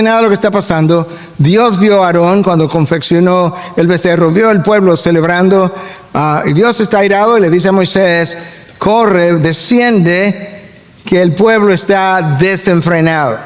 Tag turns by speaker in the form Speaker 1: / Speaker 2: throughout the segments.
Speaker 1: Nada de lo que está pasando. Dios vio a Aarón cuando confeccionó el becerro, vio al pueblo celebrando, y Dios está airado y le dice a Moisés: corre, desciende, que el pueblo está desenfrenado.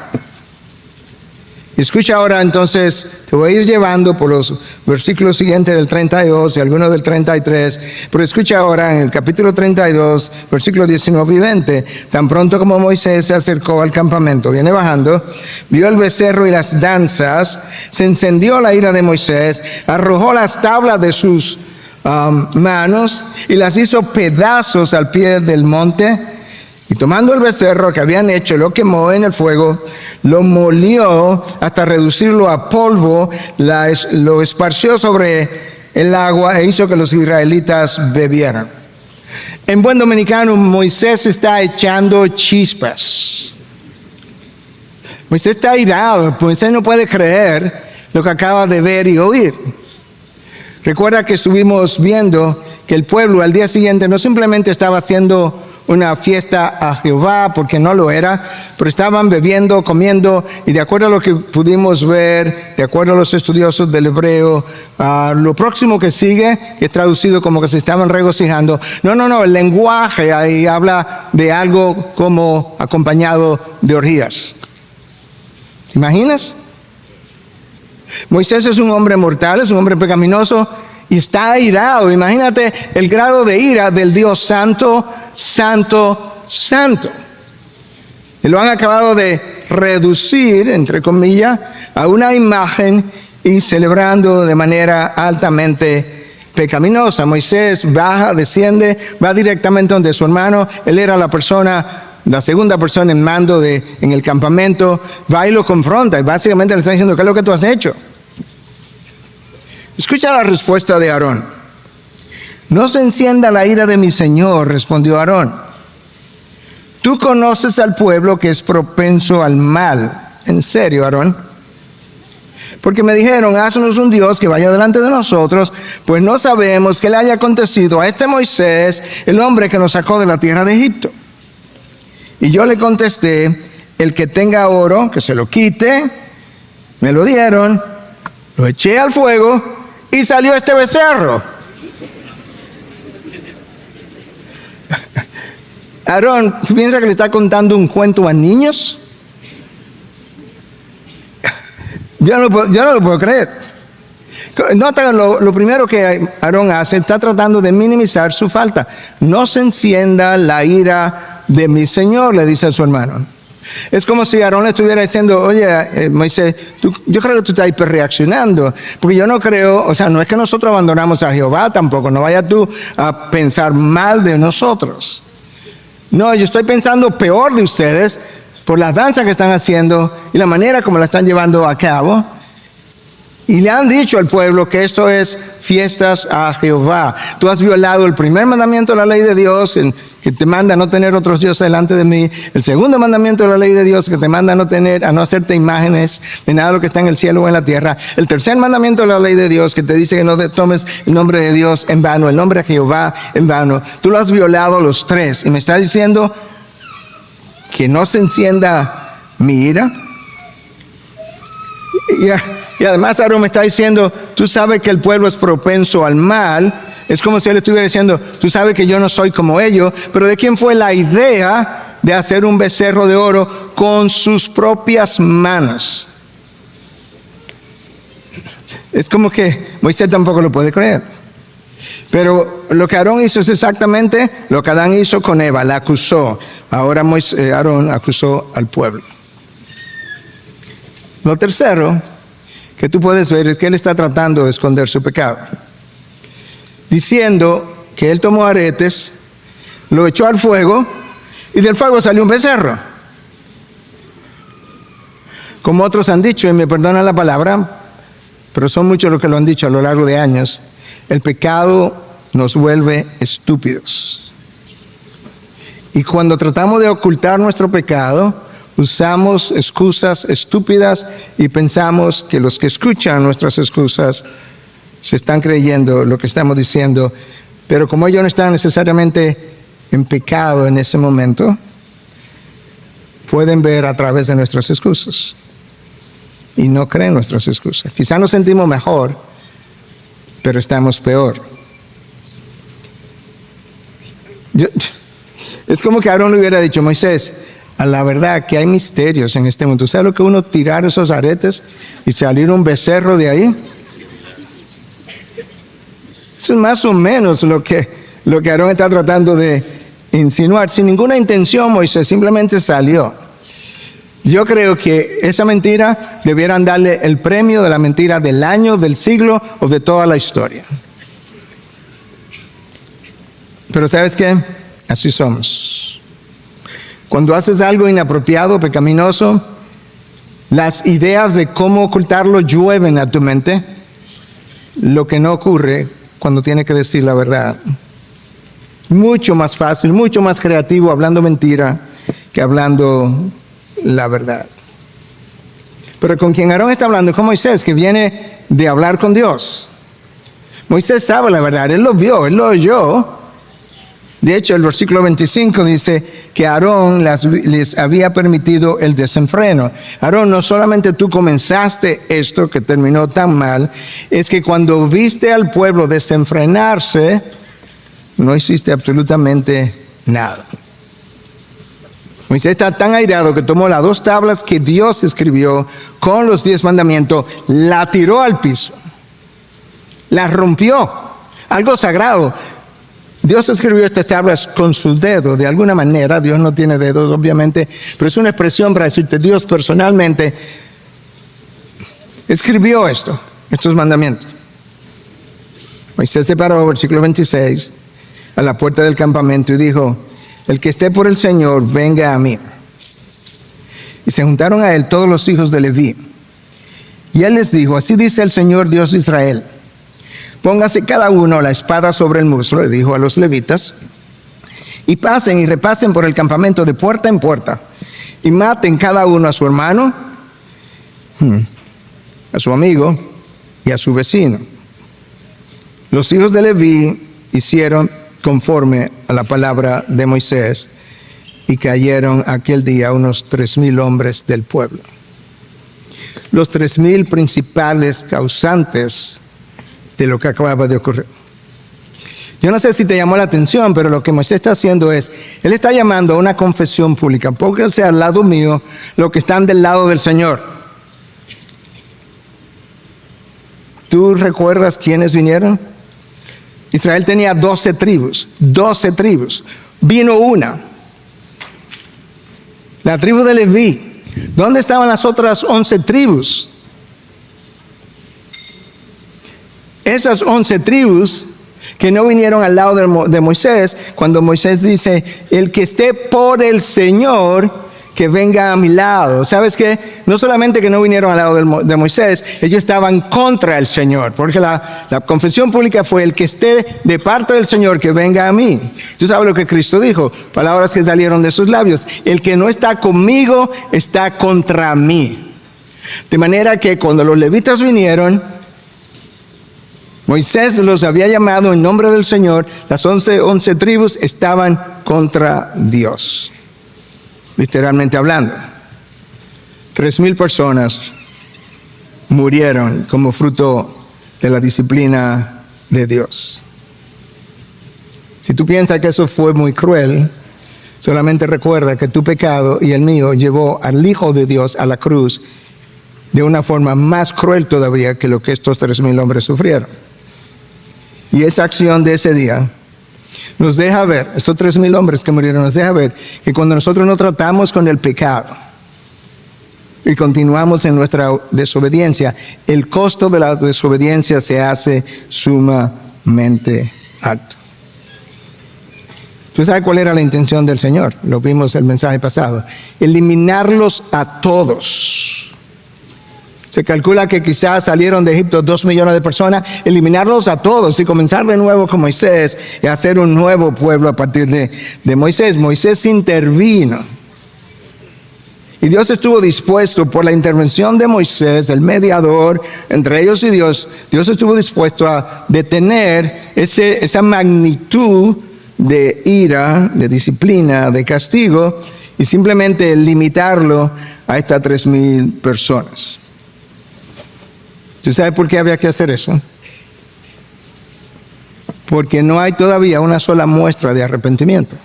Speaker 1: Y escucha ahora, entonces, te voy a ir llevando por los versículos siguientes del 32 y algunos del 33, pero escucha ahora en el capítulo 32, versículos 19 y 20, tan pronto como Moisés se acercó al campamento, viene bajando, vio el becerro y las danzas, se encendió la ira de Moisés, arrojó las tablas de sus manos y las hizo pedazos al pie del monte. Y tomando el becerro que habían hecho, lo quemó en el fuego, lo molió hasta reducirlo a polvo, lo esparció sobre el agua e hizo que los israelitas bebieran. En buen dominicano, Moisés está echando chispas. Moisés está airado. Moisés no puede creer lo que acaba de ver y oír. Recuerda que estuvimos viendo que el pueblo al día siguiente no simplemente estaba haciendo una fiesta a Jehová, porque no lo era, pero estaban bebiendo, comiendo, y de acuerdo a lo que pudimos ver, de acuerdo a los estudiosos del hebreo, lo próximo que sigue, que es traducido como que se estaban regocijando. No, el lenguaje ahí habla de algo como acompañado de orgías. ¿Te imaginas? Moisés es un hombre mortal, es un hombre pecaminoso, y está airado. Imagínate el grado de ira del Dios santo, santo, santo. Y lo han acabado de reducir, entre comillas, a una imagen y celebrando de manera altamente pecaminosa. Moisés baja, desciende, va directamente donde su hermano. Él era la segunda persona en mando en el campamento. Va y lo confronta y básicamente le está diciendo: ¿qué es lo que tú has hecho? Escucha la respuesta de Aarón. No se encienda la ira de mi señor, respondió Aarón. Tú conoces al pueblo que es propenso al mal. En serio, Aarón. Porque me dijeron: haznos un Dios que vaya delante de nosotros, pues no sabemos qué le haya acontecido a este Moisés, el hombre que nos sacó de la tierra de Egipto. Y yo le contesté: el que tenga oro, que se lo quite. Me lo dieron, lo eché al fuego y salió este becerro. Aarón, ¿tú piensas que le está contando un cuento a niños? Yo no lo puedo creer. Nota lo primero que Aarón hace: está tratando de minimizar su falta. No se encienda la ira de mi señor, le dice a su hermano. Es como si Aarón le estuviera diciendo: oye, Moisés, yo creo que tú estás hiperreaccionando, porque yo no creo, o sea, no es que nosotros abandonamos a Jehová tampoco, no vayas tú a pensar mal de nosotros. No, yo estoy pensando peor de ustedes por las danzas que están haciendo y la manera como la están llevando a cabo. Y le han dicho al pueblo que esto es fiestas a Jehová. Tú has violado el primer mandamiento de la ley de Dios, que te manda a no tener otros dioses delante de mí. El segundo mandamiento de la ley de Dios, que te manda a no hacerte imágenes de nada de lo que está en el cielo o en la tierra. El tercer mandamiento de la ley de Dios, que te dice que no tomes el nombre de Dios en vano, el nombre de Jehová en vano. Tú lo has violado los tres. Y me está diciendo que no se encienda mi ira. Y además Aarón me está diciendo: tú sabes que el pueblo es propenso al mal. Es como si él estuviera diciendo: tú sabes que yo no soy como ellos. Pero ¿de quién fue la idea de hacer un becerro de oro con sus propias manos? Es como que Moisés tampoco lo puede creer. Pero lo que Aarón hizo es exactamente lo que Adán hizo con Eva, la acusó. Ahora Aarón acusó al pueblo. Lo tercero que tú puedes ver es que él está tratando de esconder su pecado, diciendo que él tomó aretes, lo echó al fuego y del fuego salió un becerro. Como otros han dicho, y me perdonan la palabra, pero son muchos los que lo han dicho a lo largo de años: el pecado nos vuelve estúpidos. Y cuando tratamos de ocultar nuestro pecado, usamos excusas estúpidas y pensamos que los que escuchan nuestras excusas se están creyendo lo que estamos diciendo, pero como ellos no están necesariamente en pecado en ese momento, pueden ver a través de nuestras excusas. y no creen nuestras excusas. Quizá nos sentimos mejor, pero estamos peor. Es como que Aarón le hubiera dicho: Moisés, a la verdad que hay misterios en este mundo. ¿Sabes lo que uno tirar esos aretes y salir un becerro de ahí? Eso es más o menos lo que Aarón está tratando de insinuar. Sin ninguna intención, Moisés simplemente salió. Yo creo que esa mentira debieran darle el premio de la mentira del año, del siglo o de toda la historia. Pero ¿sabes qué? Así somos. Cuando haces algo inapropiado, pecaminoso, las ideas de cómo ocultarlo llueven a tu mente. Lo que no ocurre cuando tienes que decir la verdad. Mucho más fácil, mucho más creativo hablando mentira que hablando la verdad. Pero con quien Aarón está hablando es con Moisés, que viene de hablar con Dios. Moisés sabe la verdad, él lo vio, él lo oyó. De hecho, el versículo 25 dice que Aarón les había permitido el desenfreno. Aarón, no solamente tú comenzaste esto que terminó tan mal, es que cuando viste al pueblo desenfrenarse, no hiciste absolutamente nada. Moisés está tan airado que tomó las 2 tablas que Dios escribió con los 10 mandamientos, la tiró al piso, la rompió, algo sagrado. Dios escribió estas tablas con su dedo, de alguna manera. Dios no tiene dedos, obviamente, pero es una expresión para decirte: Dios personalmente escribió estos mandamientos. Moisés se paró, versículo 26, a la puerta del campamento y dijo: el que esté por el Señor, venga a mí. Y se juntaron a él todos los hijos de Leví. Y él les dijo: así dice el Señor Dios de Israel: póngase cada uno la espada sobre el muslo, le dijo a los levitas, y pasen y repasen por el campamento de puerta en puerta, y maten cada uno a su hermano, a su amigo y a su vecino. Los hijos de Leví hicieron conforme a la palabra de Moisés, y cayeron aquel día unos 3,000 hombres del pueblo. Los 3,000 principales causantes de lo que acaba de ocurrir. Yo no sé si te llamó la atención, pero lo que Moisés está haciendo es, él está llamando a una confesión pública. Pónganse al lado mío los que están del lado del Señor. ¿Tú recuerdas quiénes vinieron? Israel tenía 12 tribus. Vino una, la tribu de Leví. ¿Dónde estaban las otras 11 tribus? Esas 11 tribus que no vinieron al lado de Moisés, cuando Moisés dice: el que esté por el Señor, que venga a mi lado. ¿Sabes qué? No solamente que no vinieron al lado de Moisés, ellos estaban contra el Señor, porque la confesión pública fue: el que esté de parte del Señor, que venga a mí. Tú sabes lo que Cristo dijo, palabras que salieron de sus labios: el que no está conmigo, está contra mí. De manera que cuando los levitas vinieron, Moisés los había llamado en nombre del Señor. Las 11 tribus estaban contra Dios, literalmente hablando. 3,000 personas murieron como fruto de la disciplina de Dios. Si tú piensas que eso fue muy cruel, solamente recuerda que tu pecado y el mío llevó al Hijo de Dios a la cruz de una forma más cruel todavía que lo que estos 3,000 hombres sufrieron. Y esa acción de ese día nos deja ver, estos 3,000 hombres que murieron, nos deja ver que cuando nosotros no tratamos con el pecado y continuamos en nuestra desobediencia, el costo de la desobediencia se hace sumamente alto. ¿Tú sabes cuál era la intención del Señor? Lo vimos el mensaje pasado: eliminarlos a todos. Se calcula que quizás salieron de Egipto 2 millones de personas, eliminarlos a todos y comenzar de nuevo con Moisés y hacer un nuevo pueblo a partir de Moisés. Moisés intervino. Y Dios estuvo dispuesto, por la intervención de Moisés, el mediador entre ellos y Dios, Dios estuvo dispuesto a detener esa magnitud de ira, de disciplina, de castigo, y simplemente limitarlo a estas 3,000 personas. ¿Usted sabe por qué había que hacer eso? Porque no hay todavía una sola muestra de arrepentimiento.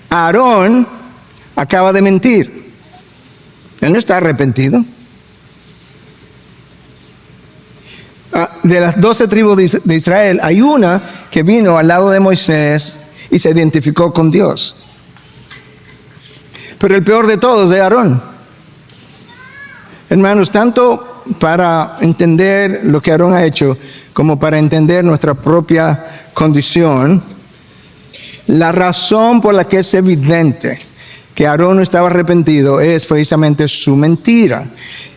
Speaker 1: Aarón acaba de mentir. Él no está arrepentido. De las 12 tribus de Israel, hay una que vino al lado de Moisés y se identificó con Dios. Pero el peor de todos es Aarón. Hermanos, tanto para entender lo que Aarón ha hecho, como para entender nuestra propia condición, la razón por la que es evidente que Aarón no estaba arrepentido es precisamente su mentira.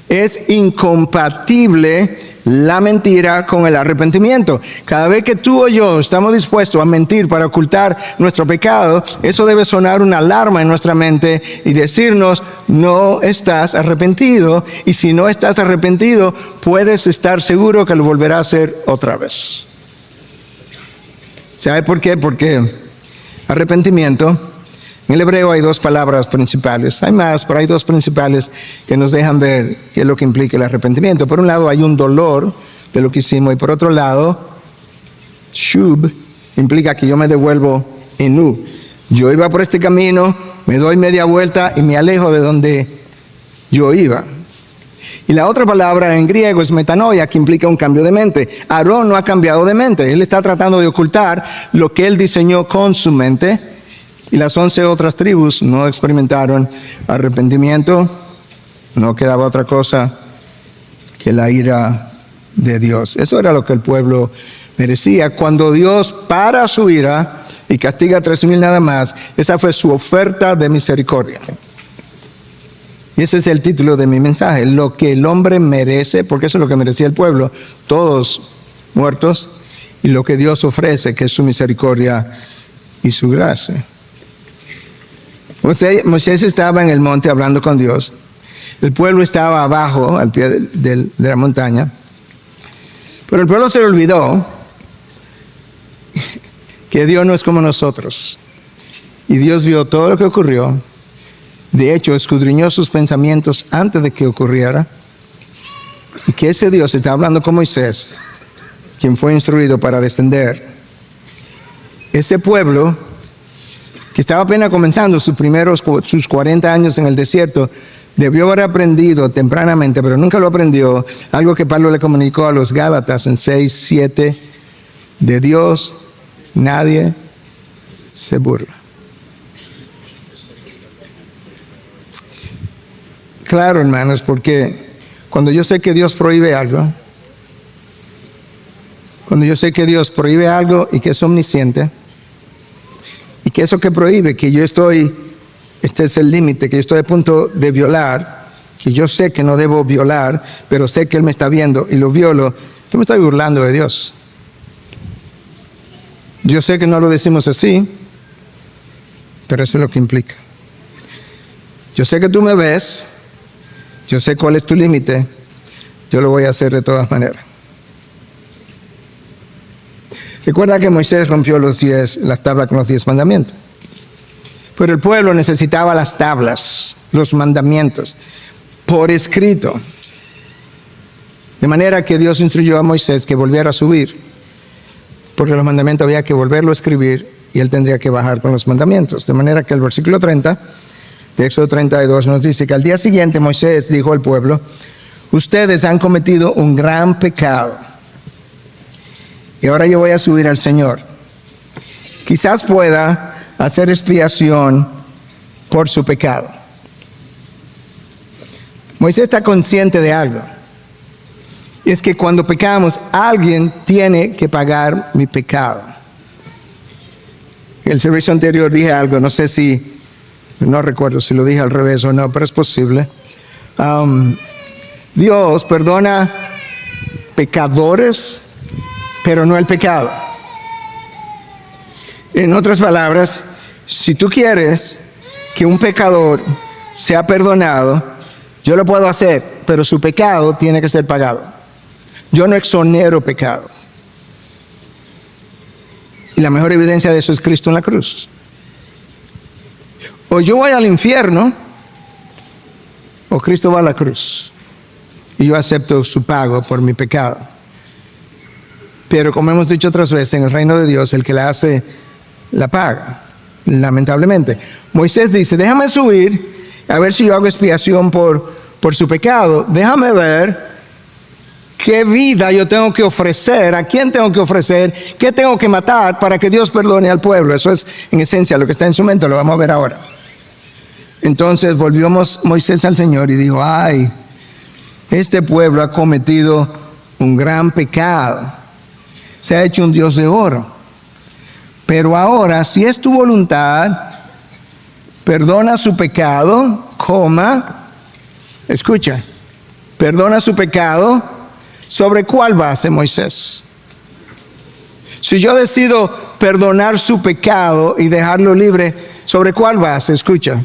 Speaker 1: Es incompatible la mentira con el arrepentimiento. Cada vez que tú o yo estamos dispuestos a mentir para ocultar nuestro pecado, eso debe sonar una alarma en nuestra mente y decirnos: no estás arrepentido, y si no estás arrepentido, puedes estar seguro que lo volverá a hacer otra vez. ¿Sabe por qué? Porque arrepentimiento, en el hebreo hay dos palabras principales. Hay más, pero hay dos principales que nos dejan ver qué es lo que implica el arrepentimiento. Por un lado hay un dolor de lo que hicimos, y por otro lado, shub implica que yo me devuelvo en U. Yo iba por este camino, me doy media vuelta y me alejo de donde yo iba. Y la otra palabra en griego es metanoia, que implica un cambio de mente. Aarón no ha cambiado de mente. Él está tratando de ocultar lo que él diseñó con su mente. Y las 11 otras tribus no experimentaron arrepentimiento. No quedaba otra cosa que la ira de Dios. Eso era lo que el pueblo merecía. Cuando Dios para su ira y castiga a 3,000 nada más, esa fue su oferta de misericordia. Y ese es el título de mi mensaje: lo que el hombre merece, porque eso es lo que merecía el pueblo, todos muertos, y lo que Dios ofrece, que es su misericordia y su gracia. Moisés estaba en el monte hablando con Dios. El pueblo estaba abajo, al pie de la montaña. Pero el pueblo se le olvidó que Dios no es como nosotros. Y Dios vio todo lo que ocurrió. De hecho, escudriñó sus pensamientos antes de que ocurriera. Y que ese Dios está hablando con Moisés, quien fue instruido para descender. Ese pueblo, que estaba apenas comenzando sus 40 años en el desierto, debió haber aprendido tempranamente, pero nunca lo aprendió, algo que Pablo le comunicó a los Gálatas en 6:7: de Dios nadie se burla. Claro, hermanos, porque cuando yo sé que Dios prohíbe algo, y que es omnisciente, y que eso que prohíbe, que este es el límite, que yo estoy a punto de violar, que yo sé que no debo violar, pero sé que Él me está viendo y lo violo, yo me estoy burlando de Dios. Yo sé que no lo decimos así, pero eso es lo que implica. Yo sé que tú me ves, yo sé cuál es tu límite, yo lo voy a hacer de todas maneras. Recuerda que Moisés rompió las tablas con los 10 mandamientos. Pero el pueblo necesitaba las tablas, los mandamientos, por escrito. De manera que Dios instruyó a Moisés que volviera a subir, porque los mandamientos había que volverlo a escribir y él tendría que bajar con los mandamientos. De manera que el versículo 30 de Éxodo 32 nos dice que al día siguiente Moisés dijo al pueblo: ustedes han cometido un gran pecado. Y ahora yo voy a subir al Señor. Quizás pueda hacer expiación por su pecado. Moisés está consciente de algo. Y es que cuando pecamos, alguien tiene que pagar mi pecado. En el servicio anterior dije algo, no recuerdo si lo dije al revés o no, pero es posible. Dios perdona pecadores, pero no el pecado. En otras palabras, si tú quieres que un pecador sea perdonado, yo lo puedo hacer, pero su pecado tiene que ser pagado. Yo no exonero pecado. Y la mejor evidencia de eso es Cristo en la cruz. O yo voy al infierno, o Cristo va a la cruz. y yo acepto su pago por mi pecado. Pero como hemos dicho otras veces, en el reino de Dios, el que la hace, la paga, lamentablemente. Moisés dice, déjame subir, a ver si yo hago expiación por su pecado. Déjame ver qué vida yo tengo que ofrecer, a quién tengo que ofrecer, qué tengo que matar para que Dios perdone al pueblo. Eso es en esencia lo que está en su mente, lo vamos a ver ahora. Entonces volvió Moisés al Señor y dijo, ay, este pueblo ha cometido un gran pecado. Se ha hecho un Dios de oro. Pero ahora, si es tu voluntad, perdona su pecado, escucha, perdona su pecado, ¿sobre cuál base, Moisés? Si yo decido perdonar su pecado y dejarlo libre, ¿sobre cuál base? Escucha.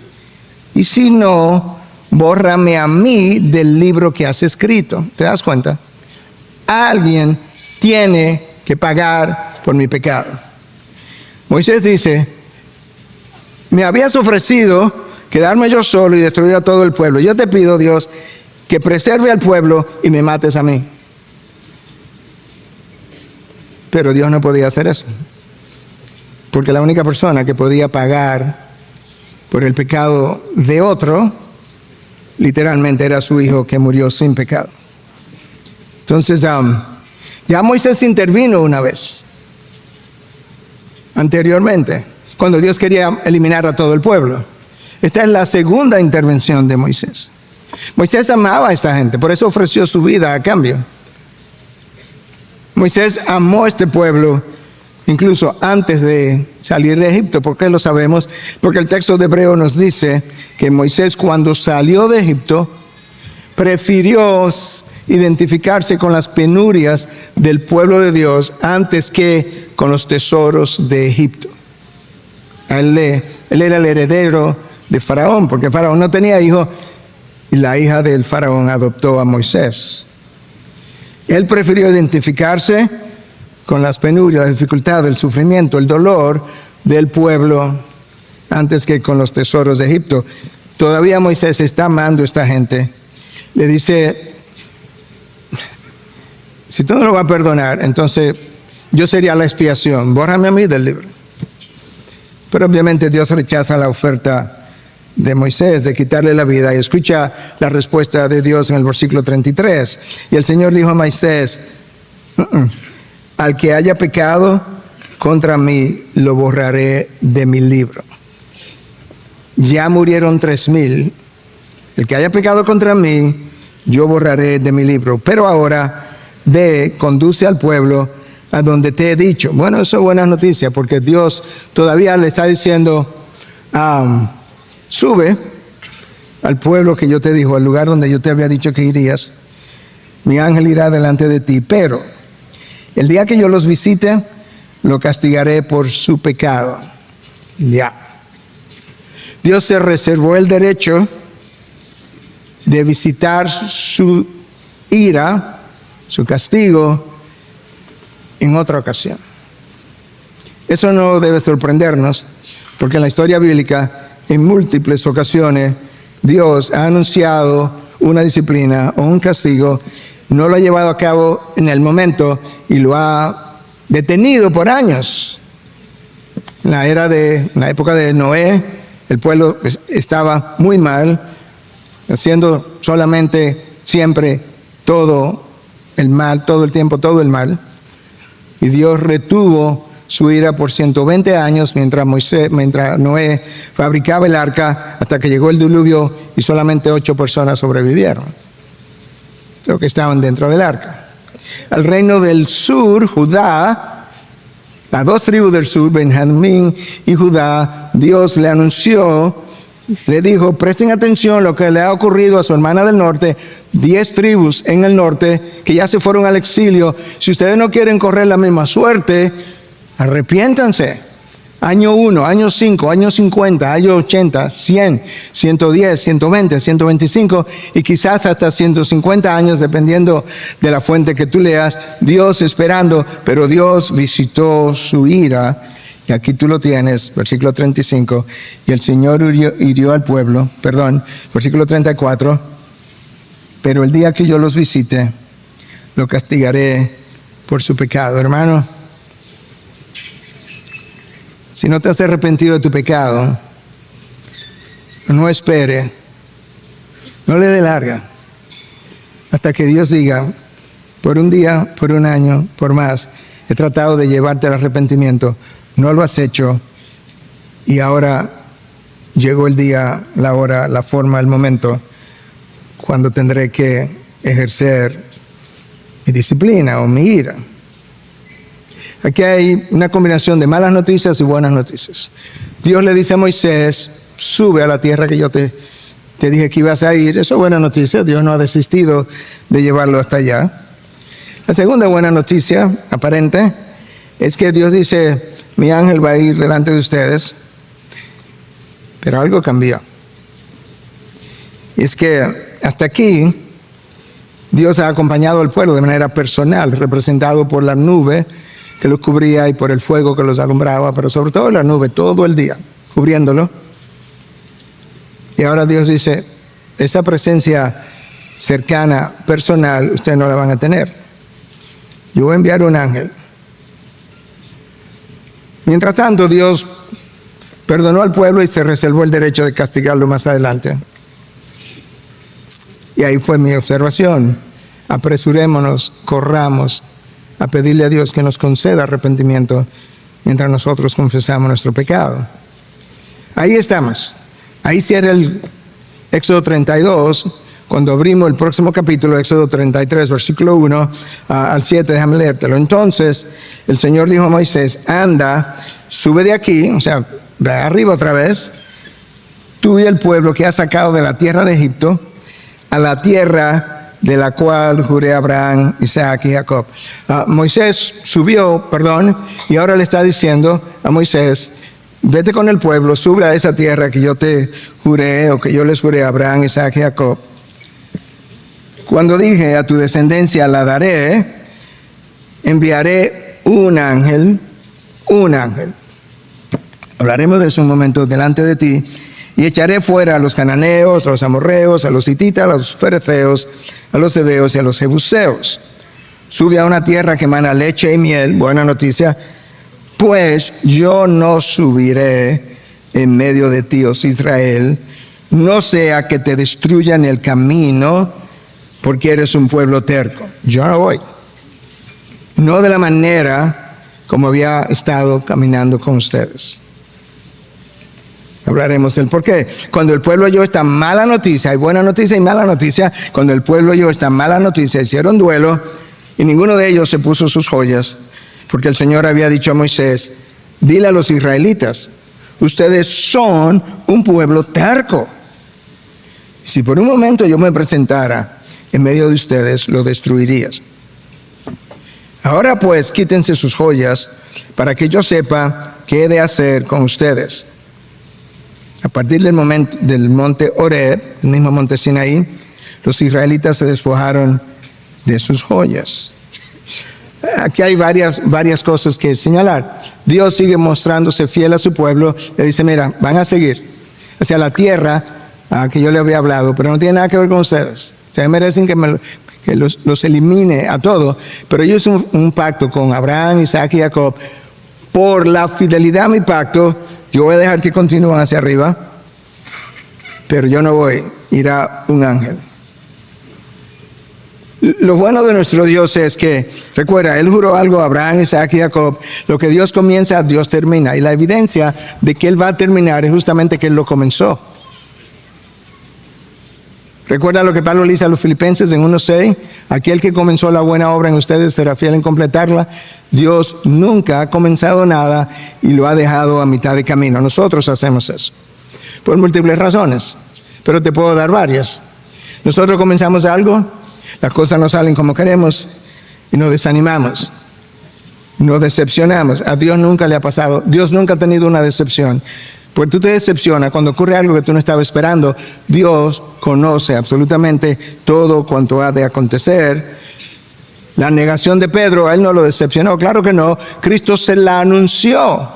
Speaker 1: Y si no, bórrame a mí del libro que has escrito. ¿Te das cuenta? Alguien tiene que pagar por mi pecado. Moisés dice, me habías ofrecido quedarme yo solo y destruir a todo el pueblo. Yo te pido, Dios, que preserve al pueblo y me mates a mí. Pero Dios no podía hacer eso, porque la única persona que podía pagar por el pecado de otro, literalmente era su hijo que murió sin pecado. Entonces, ya Moisés intervino una vez, anteriormente, cuando Dios quería eliminar a todo el pueblo. Esta es la segunda intervención de Moisés. Moisés amaba a esta gente, por eso ofreció su vida a cambio. Moisés amó a este pueblo incluso antes de salir de Egipto. ¿Por qué lo sabemos? Porque el texto de Hebreo nos dice que Moisés, cuando salió de Egipto, prefirió identificarse con las penurias del pueblo de Dios antes que con los tesoros de Egipto. Él era el heredero de Faraón, porque Faraón no tenía hijo y la hija del Faraón adoptó a Moisés. Él prefirió identificarse con las penurias, la dificultad, el sufrimiento, el dolor del pueblo antes que con los tesoros de Egipto. Todavía Moisés está amando a esta gente. Le dice, si tú no lo vas a perdonar, entonces yo sería la expiación, bórrame a mí del libro. Pero obviamente Dios rechaza la oferta de Moisés de quitarle la vida, y escucha la respuesta de Dios en el versículo 33. Y el Señor dijo a Moisés, al que haya pecado contra mí, lo borraré de mi libro. Ya murieron 3,000. El que haya pecado contra mí, yo borraré de mi libro. Pero ahora, ve, conduce al pueblo a donde te he dicho. Bueno, eso es buena noticia, porque Dios todavía le está diciendo, sube al pueblo que yo te dijo, al lugar donde yo te había dicho que irías. Mi ángel irá delante de ti, pero el día que yo los visite, lo castigaré por su pecado. Ya. Dios se reservó el derecho de visitar su ira, su castigo, en otra ocasión. Eso no debe sorprendernos, porque en la historia bíblica, en múltiples ocasiones, Dios ha anunciado una disciplina o un castigo, no lo ha llevado a cabo en el momento y lo ha detenido por años. En la época de Noé, el pueblo estaba muy mal, haciendo solamente siempre todo el mal, todo el tiempo, todo el mal. Y Dios retuvo su ira por 120 años mientras Noé fabricaba el arca, hasta que llegó el diluvio y solamente 8 personas sobrevivieron, los que estaban dentro del arca. Al reino del sur, Judá, las 2 tribus del sur, Benjamín y Judá, Dios le anunció, le dijo, presten atención a lo que le ha ocurrido a su hermana del norte, 10 tribus en el norte que ya se fueron al exilio. Si ustedes no quieren correr la misma suerte, arrepiéntanse. Año 1, año 5, año 50, año 80, 100, 110, 120, 125 y quizás hasta 150 años, dependiendo de la fuente que tú leas. Dios esperando, pero Dios visitó su ira. Y aquí tú lo tienes, versículo 35. Y el Señor hirió al pueblo, versículo 34. pero el día que yo los visite, lo castigaré por su pecado. Hermano, si no te has arrepentido de tu pecado, no espere, no le dé larga, hasta que Dios diga, por un día, por un año, por más, he tratado de llevarte al arrepentimiento, no lo has hecho, y ahora llegó el día, la hora, la forma, el momento, cuando tendré que ejercer mi disciplina o mi ira. Aquí hay una combinación de malas noticias y buenas noticias. Dios le dice a Moisés, sube a la tierra que yo te dije que ibas a ir. Eso es buena noticia, Dios no ha desistido de llevarlo hasta allá. La segunda buena noticia aparente es que Dios dice, mi ángel va a ir delante de ustedes, pero algo cambió. Es que hasta aquí Dios ha acompañado al pueblo de manera personal, representado por la nube que los cubría y por el fuego que los alumbraba, pero sobre todo la nube todo el día, cubriéndolo. Y ahora Dios dice, esa presencia cercana, personal, ustedes no la van a tener. Yo voy a enviar un ángel. Mientras tanto, Dios perdonó al pueblo y se reservó el derecho de castigarlo más adelante. Y ahí fue mi observación. Apresurémonos, corramos a pedirle a Dios que nos conceda arrepentimiento mientras nosotros confesamos nuestro pecado. Ahí estamos. Ahí cierra el Éxodo 32. Cuando abrimos el próximo capítulo, Éxodo 33, versículo 1 al 7, déjame leértelo. Entonces el Señor dijo a Moisés, anda, sube de aquí, o sea, de arriba otra vez, tú y el pueblo que has sacado de la tierra de Egipto, a la tierra de la cual juré a Abraham, Isaac y Jacob. Moisés subió, y ahora le está diciendo a Moisés, vete con el pueblo, sube a esa tierra que yo te juré, o que yo les juré a Abraham, Isaac y Jacob. Cuando dije, a tu descendencia la daré, enviaré un ángel. Hablaremos de eso un momento delante de ti. Y echaré fuera a los cananeos, a los amorreos, a los hititas, a los ferefeos, a los heveos y a los jebuseos. Sube a una tierra que emana leche y miel, buena noticia, pues yo no subiré en medio de ti, oh Israel, no sea que te destruyan el camino, porque eres un pueblo terco. Yo no voy. No de la manera como había estado caminando con ustedes. Hablaremos del por qué. Cuando el pueblo oyó esta mala noticia, hay buena noticia y mala noticia. Cuando el pueblo oyó esta mala noticia, hicieron duelo y ninguno de ellos se puso sus joyas, porque el Señor había dicho a Moisés, dile a los israelitas, ustedes son un pueblo terco. Si por un momento yo me presentara en medio de ustedes, lo destruirías. Ahora pues, quítense sus joyas para que yo sepa qué he de hacer con ustedes. A partir del monte Horeb, el mismo monte Sinaí, los israelitas se despojaron de sus joyas. Aquí hay varias cosas que señalar. Dios sigue mostrándose fiel a su pueblo. Le dice, mira, van a seguir hacia la tierra que yo le había hablado, pero no tiene nada que ver con ustedes. Se merecen que los elimine a todos, pero yo hice un pacto con Abraham, Isaac y Jacob. Por la fidelidad a mi pacto, yo voy a dejar que continúen hacia arriba, pero yo no voy, irá un ángel. Lo bueno de nuestro Dios es que, recuerda, Él juró algo a Abraham, Isaac y Jacob. Lo que Dios comienza, Dios termina. Y la evidencia de que Él va a terminar es justamente que Él lo comenzó. Recuerda lo que Pablo le dice a los Filipenses en 1:6, aquel que comenzó la buena obra en ustedes será fiel en completarla. Dios nunca ha comenzado nada y lo ha dejado a mitad de camino. Nosotros hacemos eso, por múltiples razones, pero te puedo dar varias. Nosotros comenzamos algo, las cosas no salen como queremos y nos desanimamos, nos decepcionamos. A Dios nunca le ha pasado, Dios nunca ha tenido una decepción. Pues tú te decepcionas cuando ocurre algo que tú no estabas esperando. Dios conoce absolutamente todo cuanto ha de acontecer. La negación de Pedro, a él no lo decepcionó, claro que no. Cristo se la anunció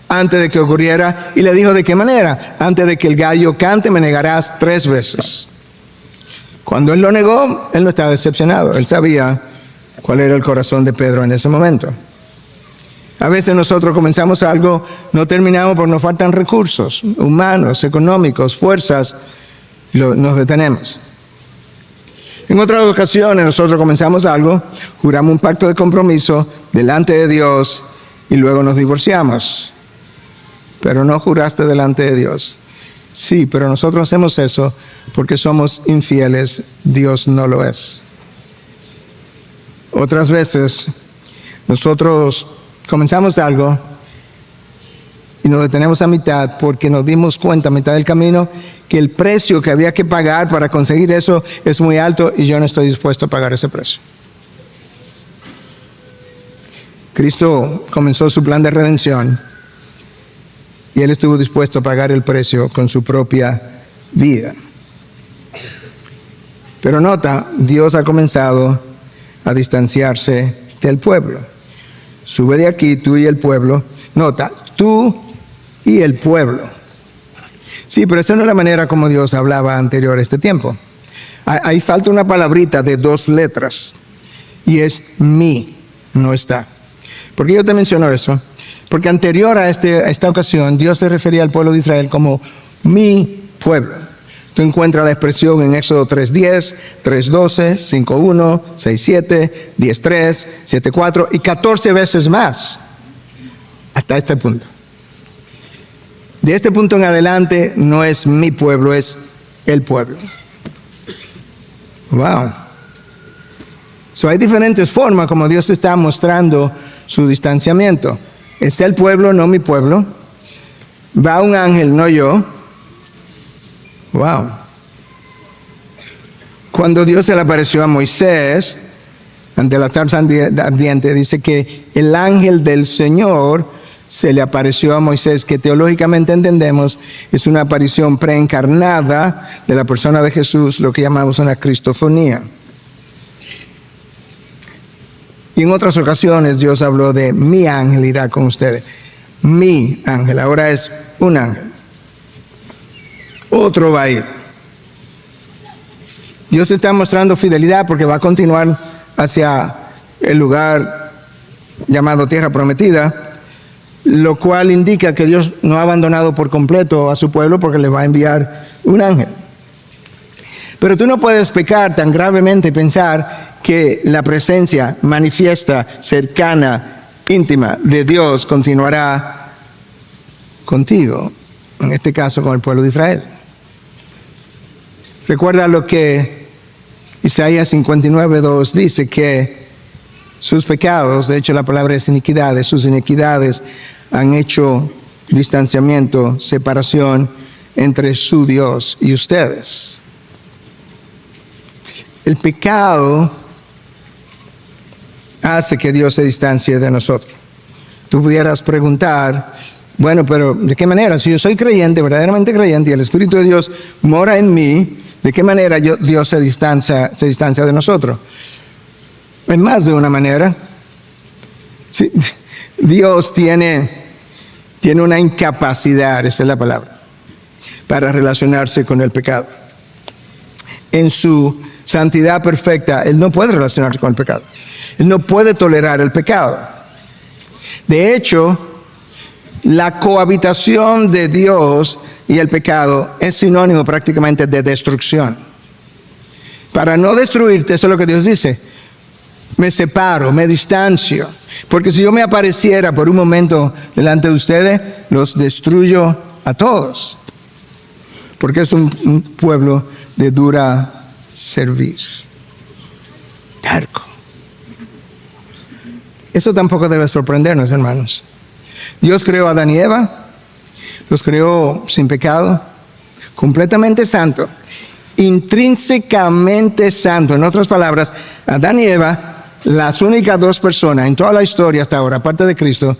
Speaker 1: antes de que ocurriera y le dijo de qué manera. Antes de que el gallo cante me negarás 3 veces. Cuando él lo negó, él no estaba decepcionado. Él sabía cuál era el corazón de Pedro en ese momento. A veces nosotros comenzamos algo, no terminamos porque nos faltan recursos humanos, económicos, fuerzas, y nos detenemos. En otras ocasiones nosotros comenzamos algo, juramos un pacto de compromiso delante de Dios y luego nos divorciamos. Pero no juraste delante de Dios. Sí, pero nosotros hacemos eso porque somos infieles, Dios no lo es. Otras veces nosotros comenzamos algo y nos detenemos a mitad porque nos dimos cuenta a mitad del camino que el precio que había que pagar para conseguir eso es muy alto y yo no estoy dispuesto a pagar ese precio. Cristo comenzó su plan de redención y Él estuvo dispuesto a pagar el precio con su propia vida. Pero nota, Dios ha comenzado a distanciarse del pueblo. Sube de aquí, tú y el pueblo. Nota, tú y el pueblo. Sí, pero esa no es la manera como Dios hablaba anterior a este tiempo. Ahí falta una palabrita de 2 letras. Y es mi, no está. ¿Por qué yo te menciono eso? Porque anterior a esta ocasión, Dios se refería al pueblo de Israel como mi pueblo. Tú encuentras la expresión en Éxodo 3:10, 3:12, 5:1, 6:7, 10:3, 7:4 y 14 veces más. Hasta este punto. De este punto en adelante no es mi pueblo, es el pueblo. Wow. Hay diferentes formas como Dios está mostrando su distanciamiento. Es el pueblo, no mi pueblo. Va un ángel, no yo. Wow. Cuando Dios se le apareció a Moisés ante la zarza ardiente, dice que el ángel del Señor se le apareció a Moisés, que teológicamente entendemos es una aparición preencarnada de la persona de Jesús, lo que llamamos una cristofonía. Y en otras ocasiones Dios habló de mi ángel irá con ustedes. Mi ángel, ahora es un ángel. Otro va a ir. Dios está mostrando fidelidad porque va a continuar hacia el lugar llamado Tierra Prometida, lo cual indica que Dios no ha abandonado por completo a su pueblo porque le va a enviar un ángel. Pero tú no puedes pecar tan gravemente y pensar que la presencia manifiesta, cercana, íntima de Dios continuará contigo, en este caso con el pueblo de Israel. Recuerda lo que Isaías 59:2 dice, que sus pecados, de hecho la palabra es iniquidades, sus iniquidades han hecho distanciamiento, separación entre su Dios y ustedes. El pecado hace que Dios se distancie de nosotros. Tú pudieras preguntar, bueno, pero ¿de qué manera? Si yo soy creyente, verdaderamente creyente, y el Espíritu de Dios mora en mí, ¿de qué manera Dios se distancia de nosotros? En más de una manera. Sí, Dios tiene una incapacidad, esa es la palabra, para relacionarse con el pecado. En su santidad perfecta, Él no puede relacionarse con el pecado. Él no puede tolerar el pecado. De hecho, la cohabitación de Dios y el pecado es sinónimo prácticamente de destrucción. Para no destruirte, eso es lo que Dios dice. Me separo, me distancio. Porque si yo me apareciera por un momento delante de ustedes, los destruyo a todos. Porque es un pueblo de dura cerviz. Terco. Eso tampoco debe sorprendernos, hermanos. Dios creó a Adán y Eva, los creó sin pecado, completamente santo, intrínsecamente santo. En otras palabras, Adán y Eva, las únicas 2 personas en toda la historia hasta ahora, aparte de Cristo,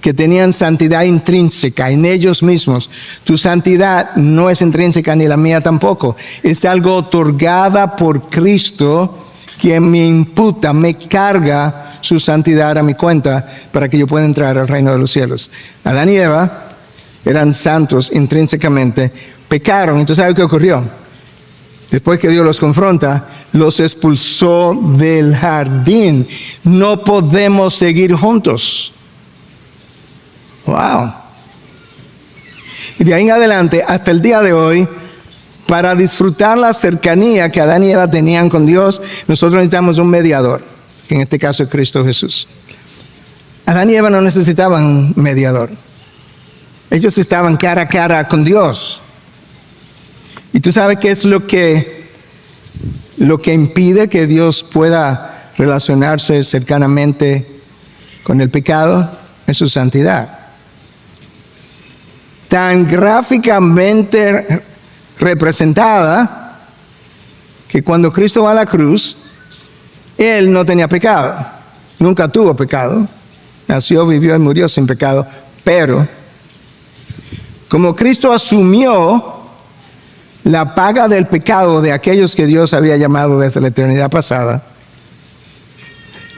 Speaker 1: que tenían santidad intrínseca en ellos mismos. Tu santidad no es intrínseca, ni la mía tampoco. Es algo otorgada por Cristo, quien me imputa, me carga su santidad a mi cuenta para que yo pueda entrar al reino de los cielos. Adán y Eva eran santos intrínsecamente, pecaron. Entonces, ¿sabe qué ocurrió? después que Dios los confronta, los expulsó del jardín. No podemos seguir juntos. Wow. Y de ahí en adelante, hasta el día de hoy, para disfrutar la cercanía que Adán y Eva tenían con Dios, nosotros necesitamos un mediador, que en este caso es Cristo Jesús. Adán y Eva no necesitaban un mediador. Ellos estaban cara a cara con Dios. ¿Y tú sabes qué es lo que impide que Dios pueda relacionarse cercanamente con el pecado? Es su santidad. Tan gráficamente representada que cuando Cristo va a la cruz, Él no tenía pecado, nunca tuvo pecado, nació, vivió y murió sin pecado, pero como Cristo asumió la paga del pecado de aquellos que Dios había llamado desde la eternidad pasada,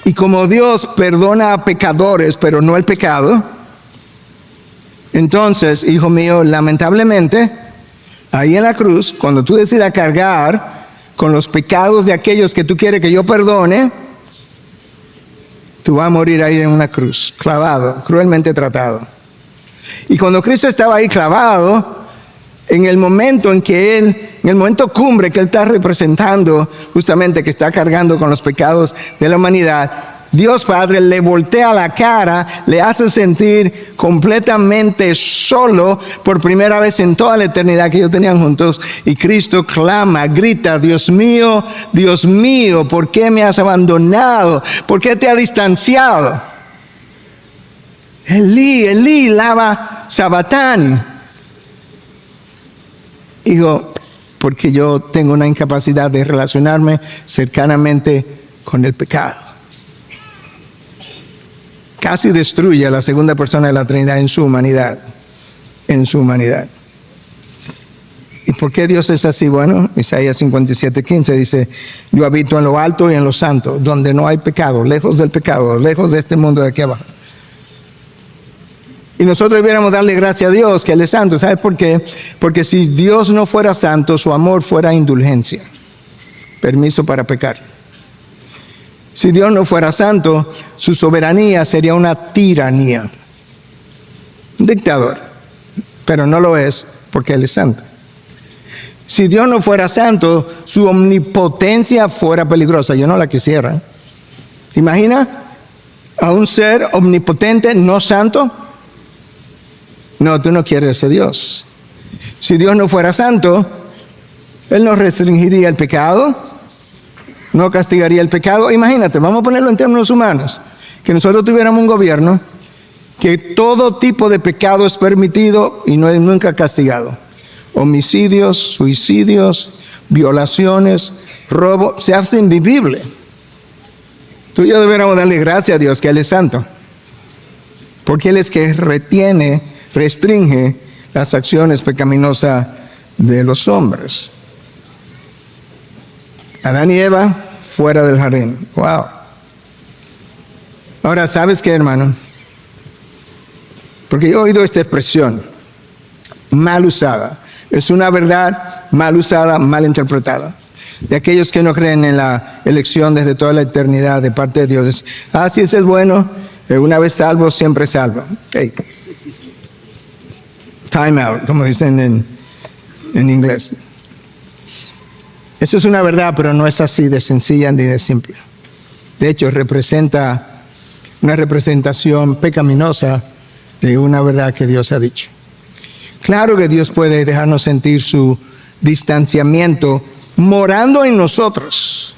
Speaker 1: y como Dios perdona a pecadores pero no el pecado, entonces, hijo mío, lamentablemente, ahí en la cruz, cuando tú decidas cargar con los pecados de aquellos que tú quieres que yo perdone, tú vas a morir ahí en una cruz, clavado, cruelmente tratado. Y cuando Cristo estaba ahí clavado, en el momento en que Él, en el momento cumbre que Él está representando, justamente que está cargando con los pecados de la humanidad, Dios Padre le voltea la cara, le hace sentir completamente solo por primera vez en toda la eternidad que ellos tenían juntos. Y Cristo clama, grita: Dios mío, ¿por qué me has abandonado? ¿Por qué te has distanciado? Elí, Elí, lama sabachthani. Digo, porque yo tengo una incapacidad de relacionarme cercanamente con el pecado. Casi destruye a la segunda persona de la Trinidad en su humanidad. En su humanidad. ¿Y por qué Dios es así? Bueno, Isaías 57:15 dice: yo habito en lo alto y en lo santo, donde no hay pecado, lejos del pecado, lejos de este mundo de aquí abajo. Y nosotros debiéramos darle gracias a Dios que Él es santo. ¿Sabes por qué? Porque si Dios no fuera santo, su amor fuera indulgencia, permiso para pecar. Si Dios no fuera santo, su soberanía sería una tiranía, un dictador, pero no lo es porque Él es santo. Si Dios no fuera santo, su omnipotencia fuera peligrosa. Yo no la quisiera. ¿Te imaginas a un ser omnipotente no santo? No, tú no quieres ese Dios. Si Dios no fuera santo, Él no restringiría el pecado, no castigaría el pecado. Imagínate, vamos a ponerlo en términos humanos, que nosotros tuviéramos un gobierno que todo tipo de pecado es permitido y no es nunca castigado. Homicidios, suicidios, violaciones, robo, se hace invivible. Tú y yo deberíamos darle gracias a Dios que Él es santo, porque Él es que restringe las acciones pecaminosas de los hombres. Adán y Eva fuera del jardín. Wow. Ahora, ¿sabes qué, hermano? Porque yo he oído esta expresión mal usada. Es una verdad mal usada, mal interpretada. De aquellos que no creen en la elección desde toda la eternidad de parte de Dios. Si ese es bueno, una vez salvo, siempre salvo. Hey. Time out, como dicen en inglés. Eso es una verdad, pero no es así de sencilla ni de simple. De hecho, representa una representación pecaminosa de una verdad que Dios ha dicho. Claro que Dios puede dejarnos sentir su distanciamiento morando en nosotros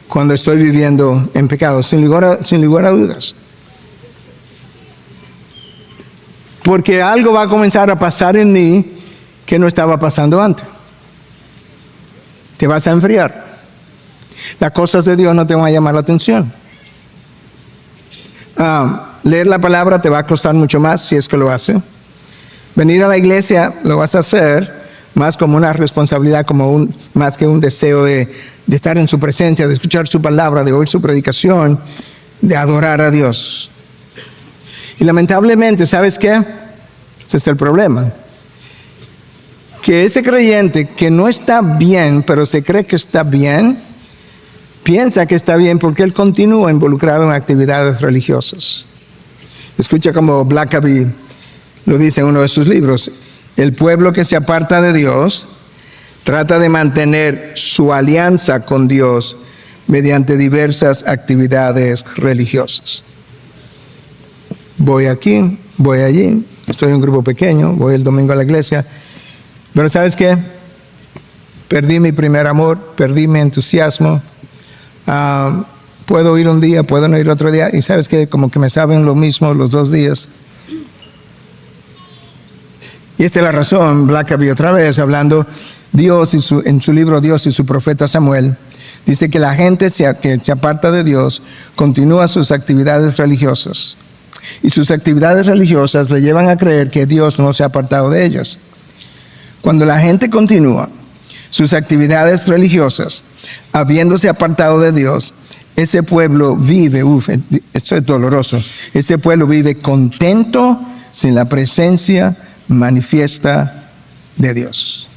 Speaker 1: cuando estoy viviendo en pecado, sin lugar a dudas. Porque algo va a comenzar a pasar en mí que no estaba pasando antes. Te vas a enfriar. Las cosas de Dios no te van a llamar la atención. Leer la palabra te va a costar mucho más si es que lo hace. Venir a la iglesia lo vas a hacer más como una responsabilidad, más que un deseo de estar en su presencia, de escuchar su palabra, de oír su predicación, de adorar a Dios. Y lamentablemente, ¿sabes qué? Ese es el problema. que ese creyente que no está bien, pero se cree que está bien, piensa que está bien porque él continúa involucrado en actividades religiosas. Escucha como Blackaby lo dice en uno de sus libros: el pueblo que se aparta de Dios trata de mantener su alianza con Dios mediante diversas actividades religiosas. Voy aquí, voy allí, estoy en un grupo pequeño, voy el domingo a la iglesia, pero ¿sabes qué? Perdí mi primer amor, perdí mi entusiasmo. Puedo ir un día, puedo no ir otro día, y ¿sabes qué? Como que me saben lo mismo los 2 días. Y esta es la razón. Blackaby otra vez hablando, en su libro Dios y su profeta Samuel, dice que la gente que se aparta de Dios continúa sus actividades religiosas. Y sus actividades religiosas le llevan a creer que Dios no se ha apartado de ellos. Cuando la gente continúa sus actividades religiosas, habiéndose apartado de Dios, ese pueblo vive, esto es doloroso, ese pueblo vive contento sin la presencia manifiesta de Dios.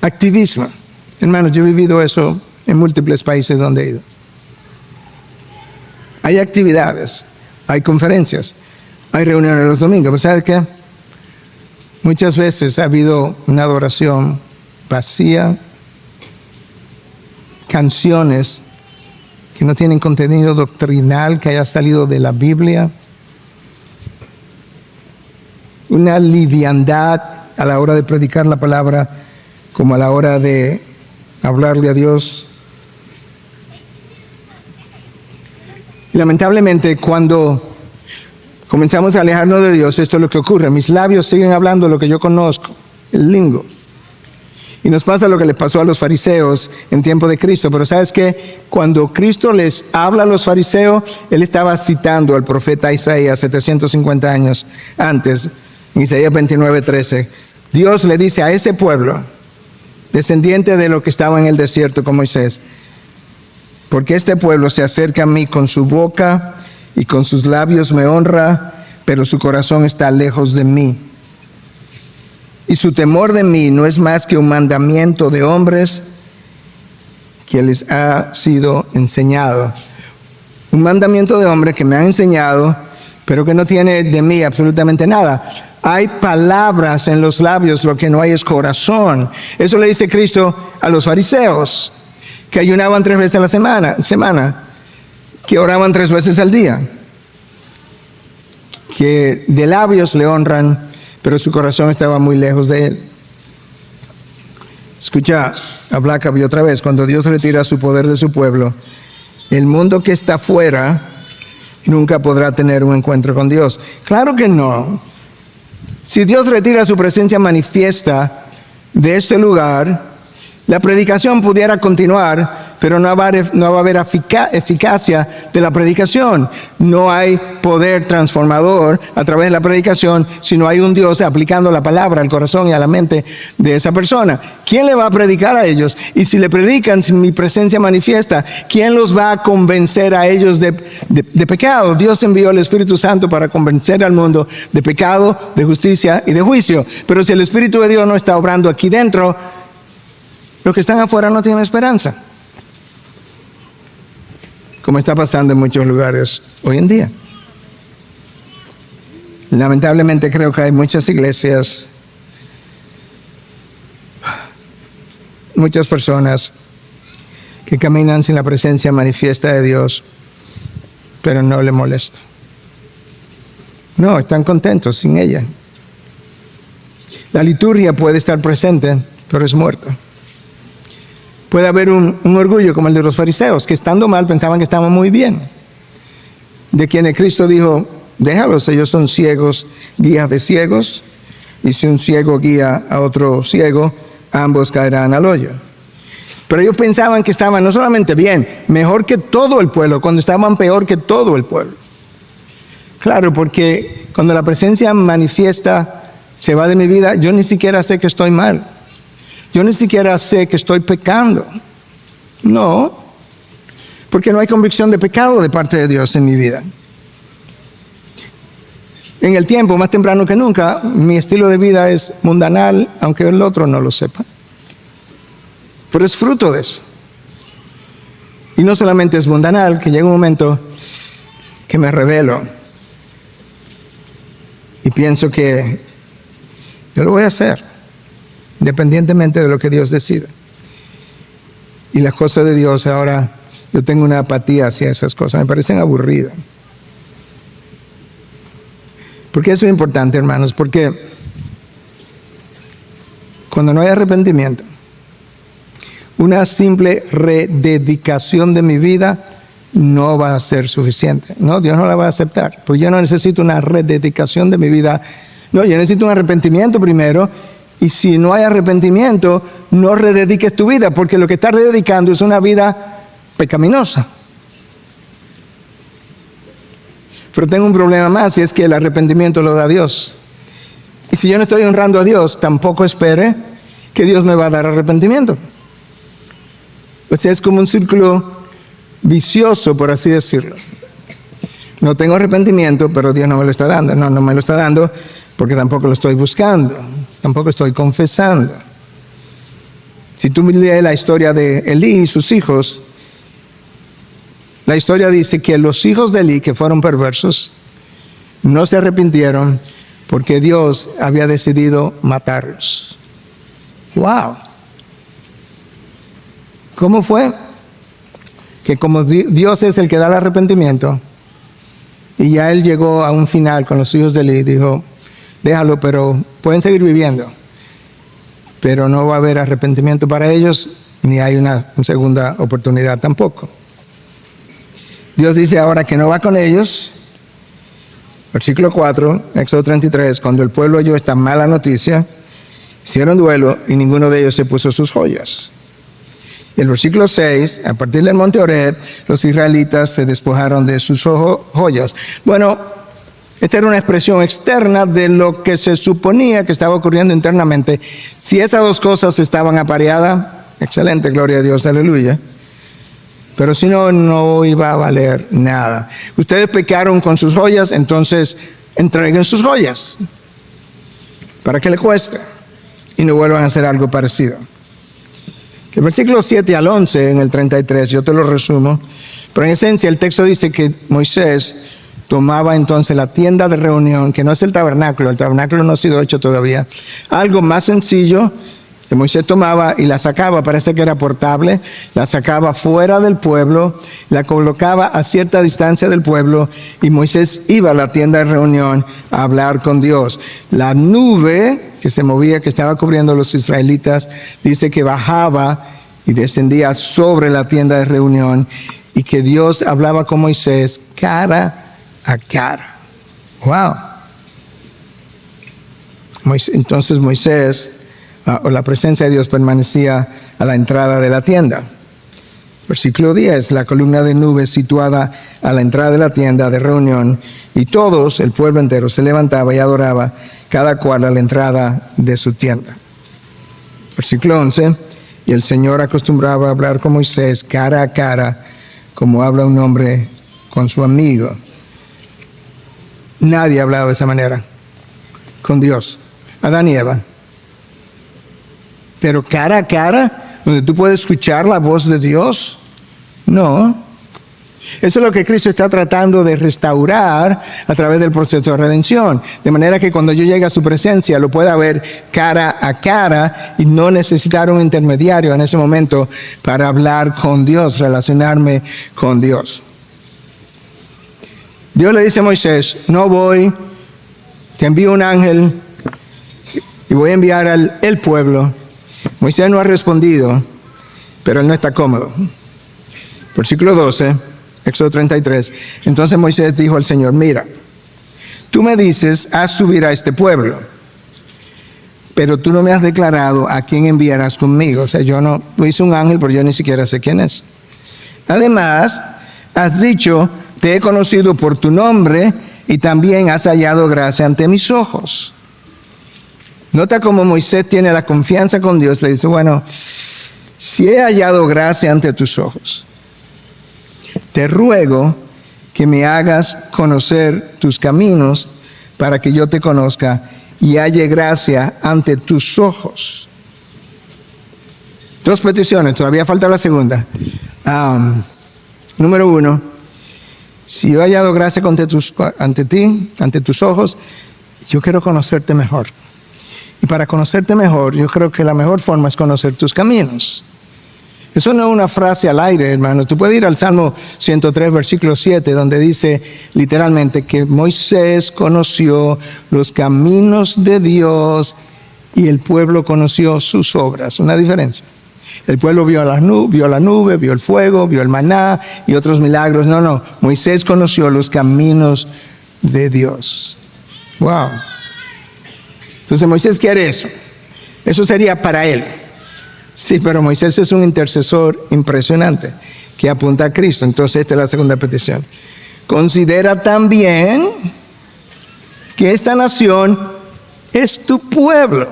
Speaker 1: Activismo. Hermanos, yo he vivido eso en múltiples países donde he ido. Hay actividades, hay conferencias, hay reuniones los domingos, pero ¿sabes qué? Muchas veces ha habido una adoración vacía, canciones que no tienen contenido doctrinal que haya salido de la Biblia, una liviandad a la hora de predicar la palabra como a la hora de hablarle a Dios. Y lamentablemente, cuando comenzamos a alejarnos de Dios, esto es lo que ocurre. Mis labios siguen hablando lo que yo conozco, el lingo. Y nos pasa lo que le pasó a los fariseos en tiempo de Cristo. Pero ¿sabes qué? Cuando Cristo les habla a los fariseos, Él estaba citando al profeta Isaías 750 años antes, en Isaías 29:13. Dios le dice a ese pueblo, descendiente de lo que estaba en el desierto con Moisés: porque este pueblo se acerca a mí con su boca y con sus labios me honra, pero su corazón está lejos de mí. Y su temor de mí no es más que un mandamiento de hombres que les ha sido enseñado. Un mandamiento de hombres que me han enseñado, pero que no tiene de mí absolutamente nada. Hay palabras en los labios, lo que no hay es corazón. Eso le dice Cristo a los fariseos, que ayunaban 3 veces a la semana, que oraban 3 veces al día, que de labios le honran, pero su corazón estaba muy lejos de Él. Escucha a Blackaby otra vez: cuando Dios retira su poder de su pueblo, el mundo que está afuera nunca podrá tener un encuentro con Dios. Claro que no. Si Dios retira su presencia manifiesta de este lugar, la predicación pudiera continuar, pero no va a haber eficacia de la predicación. No hay poder transformador a través de la predicación si no hay un Dios aplicando la palabra al corazón y a la mente de esa persona. ¿Quién le va a predicar a ellos? Y si le predican sin mi presencia manifiesta, ¿quién los va a convencer a ellos de pecado? Dios envió al Espíritu Santo para convencer al mundo de pecado, de justicia y de juicio. Pero si el Espíritu de Dios no está obrando aquí dentro, los que están afuera no tienen esperanza, como está pasando en muchos lugares hoy en día. Lamentablemente creo que hay muchas iglesias, muchas personas que caminan sin la presencia manifiesta de Dios, pero no le molesta. No, están contentos sin ella. La liturgia puede estar presente, pero es muerta. Puede haber un orgullo como el de los fariseos, que estando mal pensaban que estaban muy bien. De quienes Cristo dijo: déjalos, ellos son ciegos, guías de ciegos, y si un ciego guía a otro ciego, ambos caerán al hoyo. Pero ellos pensaban que estaban no solamente bien, mejor que todo el pueblo, cuando estaban peor que todo el pueblo. Claro, porque cuando la presencia manifiesta se va de mi vida, yo ni siquiera sé que estoy mal. Yo ni siquiera sé que estoy pecando. No, porque no hay convicción de pecado de parte de Dios en mi vida. En el tiempo, más temprano que nunca, mi estilo de vida es mundanal, aunque el otro no lo sepa. Pero es fruto de eso. Y no solamente es mundanal, que llega un momento que me rebelo y pienso que yo lo voy a hacer, independientemente de lo que Dios decida. Y las cosas de Dios ahora, yo tengo una apatía hacia esas cosas, me parecen aburridas. ¿Por qué eso es importante, hermanos? Porque cuando no hay arrepentimiento, una simple rededicación de mi vida no va a ser suficiente. No, Dios no la va a aceptar. Porque yo no necesito una rededicación de mi vida. No, yo necesito un arrepentimiento primero. Y si no hay arrepentimiento, no redediques tu vida, porque lo que estás rededicando es una vida pecaminosa. Pero tengo un problema más, y es que el arrepentimiento lo da Dios. Y si yo no estoy honrando a Dios, tampoco espere que Dios me va a dar arrepentimiento. O sea, es como un círculo vicioso, por así decirlo. No tengo arrepentimiento, pero Dios no me lo está dando. No me lo está dando porque tampoco lo estoy buscando, tampoco estoy confesando. Si tú lees la historia de Elí y sus hijos, la historia dice que los hijos de Elí, que fueron perversos, no se arrepintieron porque Dios había decidido matarlos. ¡Wow! ¿Cómo fue? Que como Dios es el que da el arrepentimiento, y ya Él llegó a un final con los hijos de Elí, dijo, déjalo, pero pueden seguir viviendo, pero no va a haber arrepentimiento para ellos, ni hay una segunda oportunidad tampoco. Dios dice ahora que no va con ellos. Versículo 4, Éxodo 33, cuando el pueblo oyó esta mala noticia, hicieron duelo y ninguno de ellos se puso sus joyas. Y el versículo 6, a partir del monte Horeb, los israelitas se despojaron de sus joyas. Bueno, esta era una expresión externa de lo que se suponía que estaba ocurriendo internamente. Si esas dos cosas estaban apareadas, excelente, gloria a Dios, aleluya. Pero si no, no iba a valer nada. Ustedes pecaron con sus joyas, entonces entreguen sus joyas. ¿Para qué le cuesta? Y no vuelvan a hacer algo parecido. El versículo 7 al 11 en el 33, yo te lo resumo. Pero en esencia el texto dice que Moisés tomaba entonces la tienda de reunión, que no es el tabernáculo no ha sido hecho todavía. Algo más sencillo que Moisés tomaba y la sacaba, parece que era portable, la sacaba fuera del pueblo, la colocaba a cierta distancia del pueblo y Moisés iba a la tienda de reunión a hablar con Dios. La nube que se movía, que estaba cubriendo a los israelitas, dice que bajaba y descendía sobre la tienda de reunión y que Dios hablaba con Moisés cara a cara. ¡Wow! Entonces Moisés, o la presencia de Dios, permanecía a la entrada de la tienda. Versículo 10, la columna de nubes situada a la entrada de la tienda de reunión, y todos, el pueblo entero, se levantaba y adoraba, cada cual a la entrada de su tienda. Versículo 11, y el Señor acostumbraba a hablar con Moisés cara a cara, como habla un hombre con su amigo. Nadie ha hablado de esa manera con Dios, Adán y Eva. Pero cara a cara, donde tú puedes escuchar la voz de Dios, no. Eso es lo que Cristo está tratando de restaurar a través del proceso de redención. De manera que cuando yo llegue a su presencia lo pueda ver cara a cara y no necesitar un intermediario en ese momento para hablar con Dios, relacionarme con Dios. Dios le dice a Moisés, no voy, te envío un ángel y voy a enviar al pueblo. Moisés no ha respondido, pero él no está cómodo. Versículo 12, Éxodo 33. Entonces Moisés dijo al Señor, mira, tú me dices, haz subir a este pueblo, pero tú no me has declarado a quién enviarás conmigo. O sea, yo hice un ángel, pero yo ni siquiera sé quién es. Además, has dicho, te he conocido por tu nombre y también has hallado gracia ante mis ojos. Nota cómo Moisés tiene la confianza con Dios. Le dice, bueno, si he hallado gracia ante tus ojos, te ruego que me hagas conocer tus caminos para que yo te conozca y halle gracia ante tus ojos. 2 peticiones, todavía falta la segunda. Número 1, si yo he hallado gracia ante tus ojos, yo quiero conocerte mejor. Y para conocerte mejor, yo creo que la mejor forma es conocer tus caminos. Eso no es una frase al aire, hermano. Tú puedes ir al Salmo 103, versículo 7, donde dice literalmente que Moisés conoció los caminos de Dios y el pueblo conoció sus obras. Una diferencia. El pueblo vio la nube, vio el fuego, vio el maná y otros milagros. No. Moisés conoció los caminos de Dios. Wow. Entonces Moisés quiere eso. Eso sería para él. Sí, pero Moisés es un intercesor impresionante que apunta a Cristo. Entonces esta es la segunda petición. Considera también que esta nación es tu pueblo.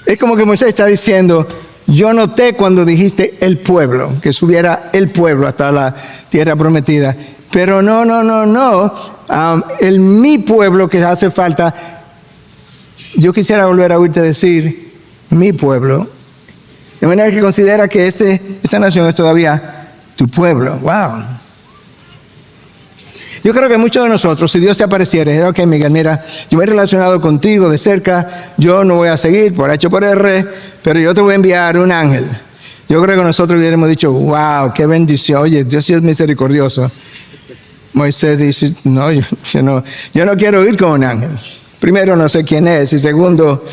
Speaker 1: Es como que Moisés está diciendo, yo noté cuando dijiste el pueblo, que subiera el pueblo hasta la tierra prometida. Pero no. Mi pueblo que hace falta, yo quisiera volver a oírte decir, mi pueblo. De manera que considera que esta nación es todavía tu pueblo. Wow. Yo creo que muchos de nosotros, si Dios se apareciera, ok, Miguel, mira, yo me he relacionado contigo de cerca, yo no voy a seguir por H por R, pero yo te voy a enviar un ángel. Yo creo que nosotros hubiéramos dicho, wow, qué bendición, oye, Dios sí es misericordioso. Moisés dice, no, yo no quiero ir con un ángel. Primero, no sé quién es, y segundo,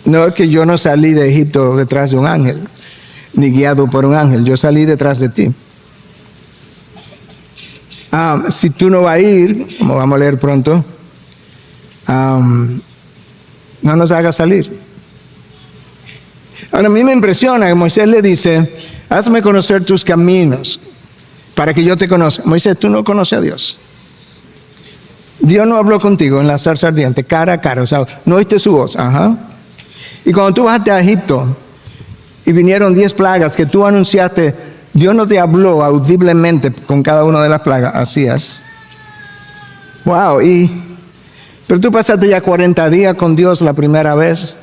Speaker 1: no es que yo no salí de Egipto detrás de un ángel, ni guiado por un ángel, yo salí detrás de ti. Si tú no vas a ir, como vamos a leer pronto, no nos hagas salir. Ahora a mí me impresiona que Moisés le dice, hazme conocer tus caminos para que yo te conozca. Moisés, tú no conoces a Dios. Dios no habló contigo en la zarza ardiente, cara a cara, o sea, no oíste su voz. Ajá. Y cuando tú bajaste a Egipto y vinieron 10 plagas que tú anunciaste, Dios no te habló audiblemente con cada una de las plagas. Así es. Wow. Pero tú pasaste ya 40 días con Dios la primera vez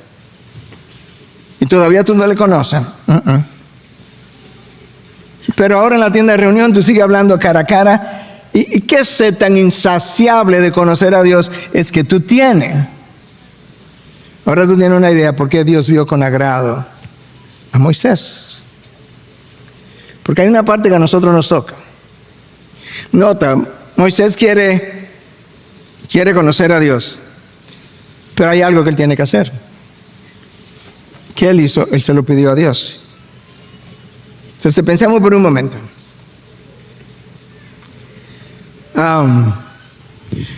Speaker 1: y todavía tú no le conoces. Pero ahora en la tienda de reunión tú sigues hablando cara a cara. ¿Y qué sed tan insaciable de conocer a Dios es que tú tienes? Ahora tú tienes una idea por qué Dios vio con agrado a Moisés. Porque hay una parte que a nosotros nos toca. Nota, Moisés quiere conocer a Dios, pero hay algo que él tiene que hacer. ¿Qué él hizo? Él se lo pidió a Dios. Entonces pensemos por un momento.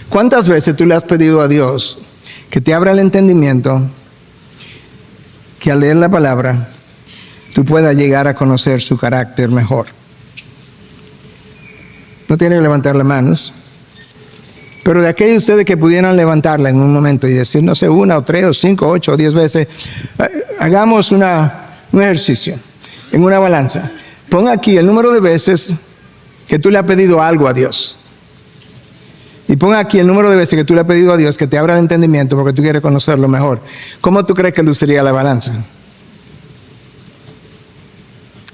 Speaker 1: ¿Cuántas veces tú le has pedido a Dios que te abra el entendimiento, que al leer la palabra tú puedas llegar a conocer su carácter mejor? No tiene que levantar las manos, pero de aquellos de ustedes que pudieran levantarla en un momento y decir, no sé, 1 o 3 o 5 o 8 o 10 veces, hagamos un ejercicio en una balanza. Pon aquí el número de veces que tú le has pedido algo a Dios. Y pon aquí el número de veces que tú le has pedido a Dios que te abra el entendimiento porque tú quieres conocerlo mejor. ¿Cómo tú crees que luciría la balanza?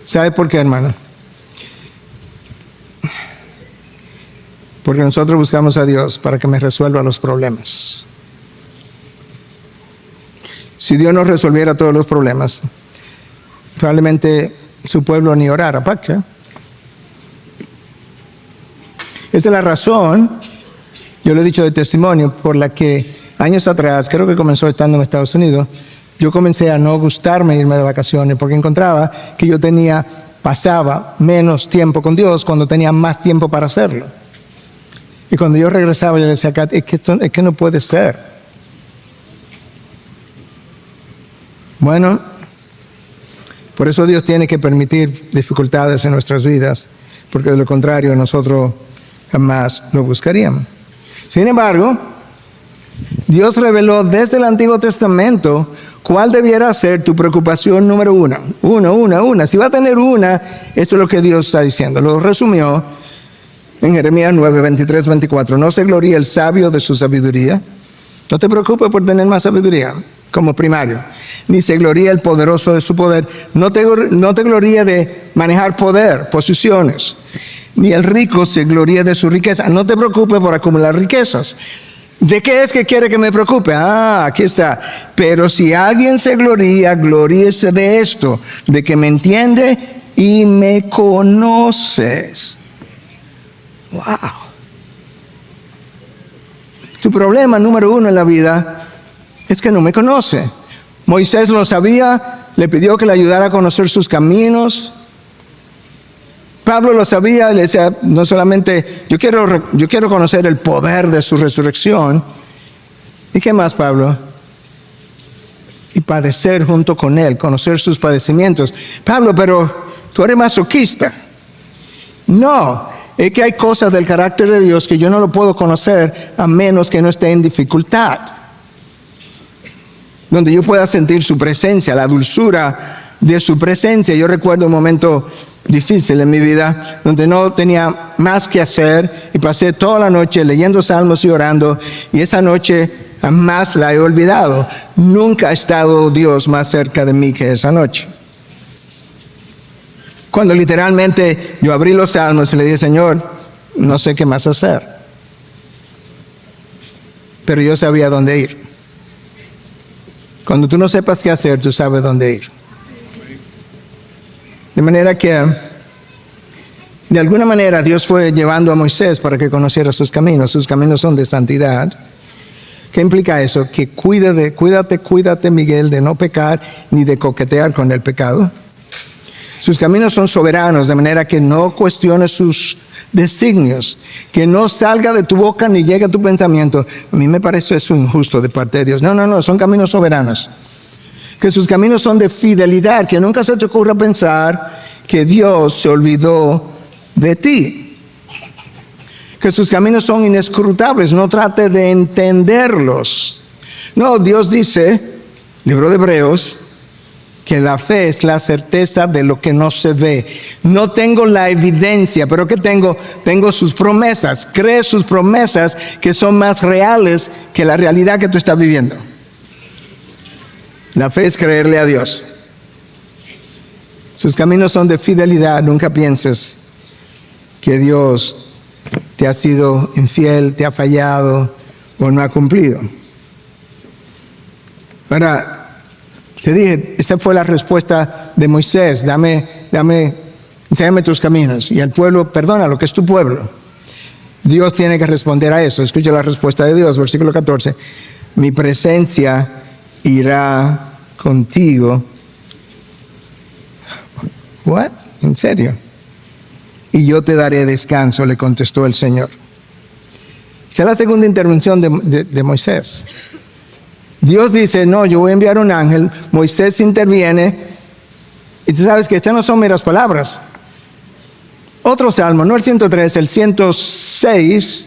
Speaker 1: ¿Sabes por qué, hermano? Porque nosotros buscamos a Dios para que me resuelva los problemas. Si Dios nos resolviera todos los problemas, probablemente su pueblo ni orara. ¿Para qué? Esa es la razón, yo lo he dicho de testimonio, por la que años atrás, creo que comenzó estando en Estados Unidos, yo comencé a no gustarme irme de vacaciones porque encontraba que yo pasaba menos tiempo con Dios cuando tenía más tiempo para hacerlo. Y cuando yo regresaba, yo le decía, es que no puede ser. Bueno, por eso Dios tiene que permitir dificultades en nuestras vidas, porque de lo contrario nosotros jamás lo buscaríamos. Sin embargo, Dios reveló desde el Antiguo Testamento cuál debiera ser tu preocupación número 1. Una. Si va a tener una, esto es lo que Dios está diciendo. Lo resumió en Jeremías 9, 23, 24. No se gloríe el sabio de su sabiduría. No te preocupes por tener más sabiduría como primario. Ni se gloríe el poderoso de su poder. No te gloríe de manejar poder, posiciones. Ni el rico se gloríe de su riqueza. No te preocupes por acumular riquezas. ¿De qué es que quiere que me preocupe? Aquí está. Pero si alguien se gloría, gloríese de esto, de que me entiende y me conoces. Wow. Tu problema número uno en la vida es que no me conoce. Moisés lo sabía, le pidió que le ayudara a conocer sus caminos. Pablo lo sabía, le decía, no solamente, yo quiero conocer el poder de su resurrección. ¿Y qué más, Pablo? Y padecer junto con él, conocer sus padecimientos. Pablo, pero tú eres masoquista. No, es que hay cosas del carácter de Dios que yo no lo puedo conocer a menos que no esté en dificultad. Donde yo pueda sentir su presencia, la dulzura de su presencia. Yo recuerdo un momento difícil en mi vida, donde no tenía más que hacer y pasé toda la noche leyendo salmos y orando, y esa noche jamás la he olvidado. Nunca ha estado Dios más cerca de mí que esa noche. Cuando literalmente yo abrí los salmos y le dije, Señor, no sé qué más hacer. Pero yo sabía dónde ir. Cuando tú no sepas qué hacer, tú sabes dónde ir. De manera que, de alguna manera, Dios fue llevando a Moisés para que conociera sus caminos. Sus caminos son de santidad. ¿Qué implica eso? Que cuídate, Miguel, de no pecar ni de coquetear con el pecado. Sus caminos son soberanos, de manera que no cuestiones sus designios, que no salga de tu boca ni llegue a tu pensamiento. A mí me parece eso injusto de parte de Dios. No, son caminos soberanos. Que sus caminos son de fidelidad, que nunca se te ocurra pensar que Dios se olvidó de ti. Que sus caminos son inescrutables, no trate de entenderlos. No, Dios dice, libro de Hebreos, que la fe es la certeza de lo que no se ve. No tengo la evidencia, pero ¿qué tengo? Tengo sus promesas. Cree sus promesas que son más reales que la realidad que tú estás viviendo. La fe es creerle a Dios. Sus caminos son de fidelidad. Nunca pienses que Dios te ha sido infiel, te ha fallado o no ha cumplido. Ahora, te dije, esa fue la respuesta de Moisés. Enséñame tus caminos. Y el pueblo, perdona, lo que es tu pueblo. Dios tiene que responder a eso. Escucha la respuesta de Dios, versículo 14. Mi presencia irá contigo. ¿What? ¿En serio? Y yo te daré descanso, le contestó el Señor. Esta es la segunda intervención de Moisés. Dios dice, no, yo voy a enviar un ángel. Moisés interviene. Y tú sabes que estas no son meras palabras. Otro salmo, no el 103, el 106,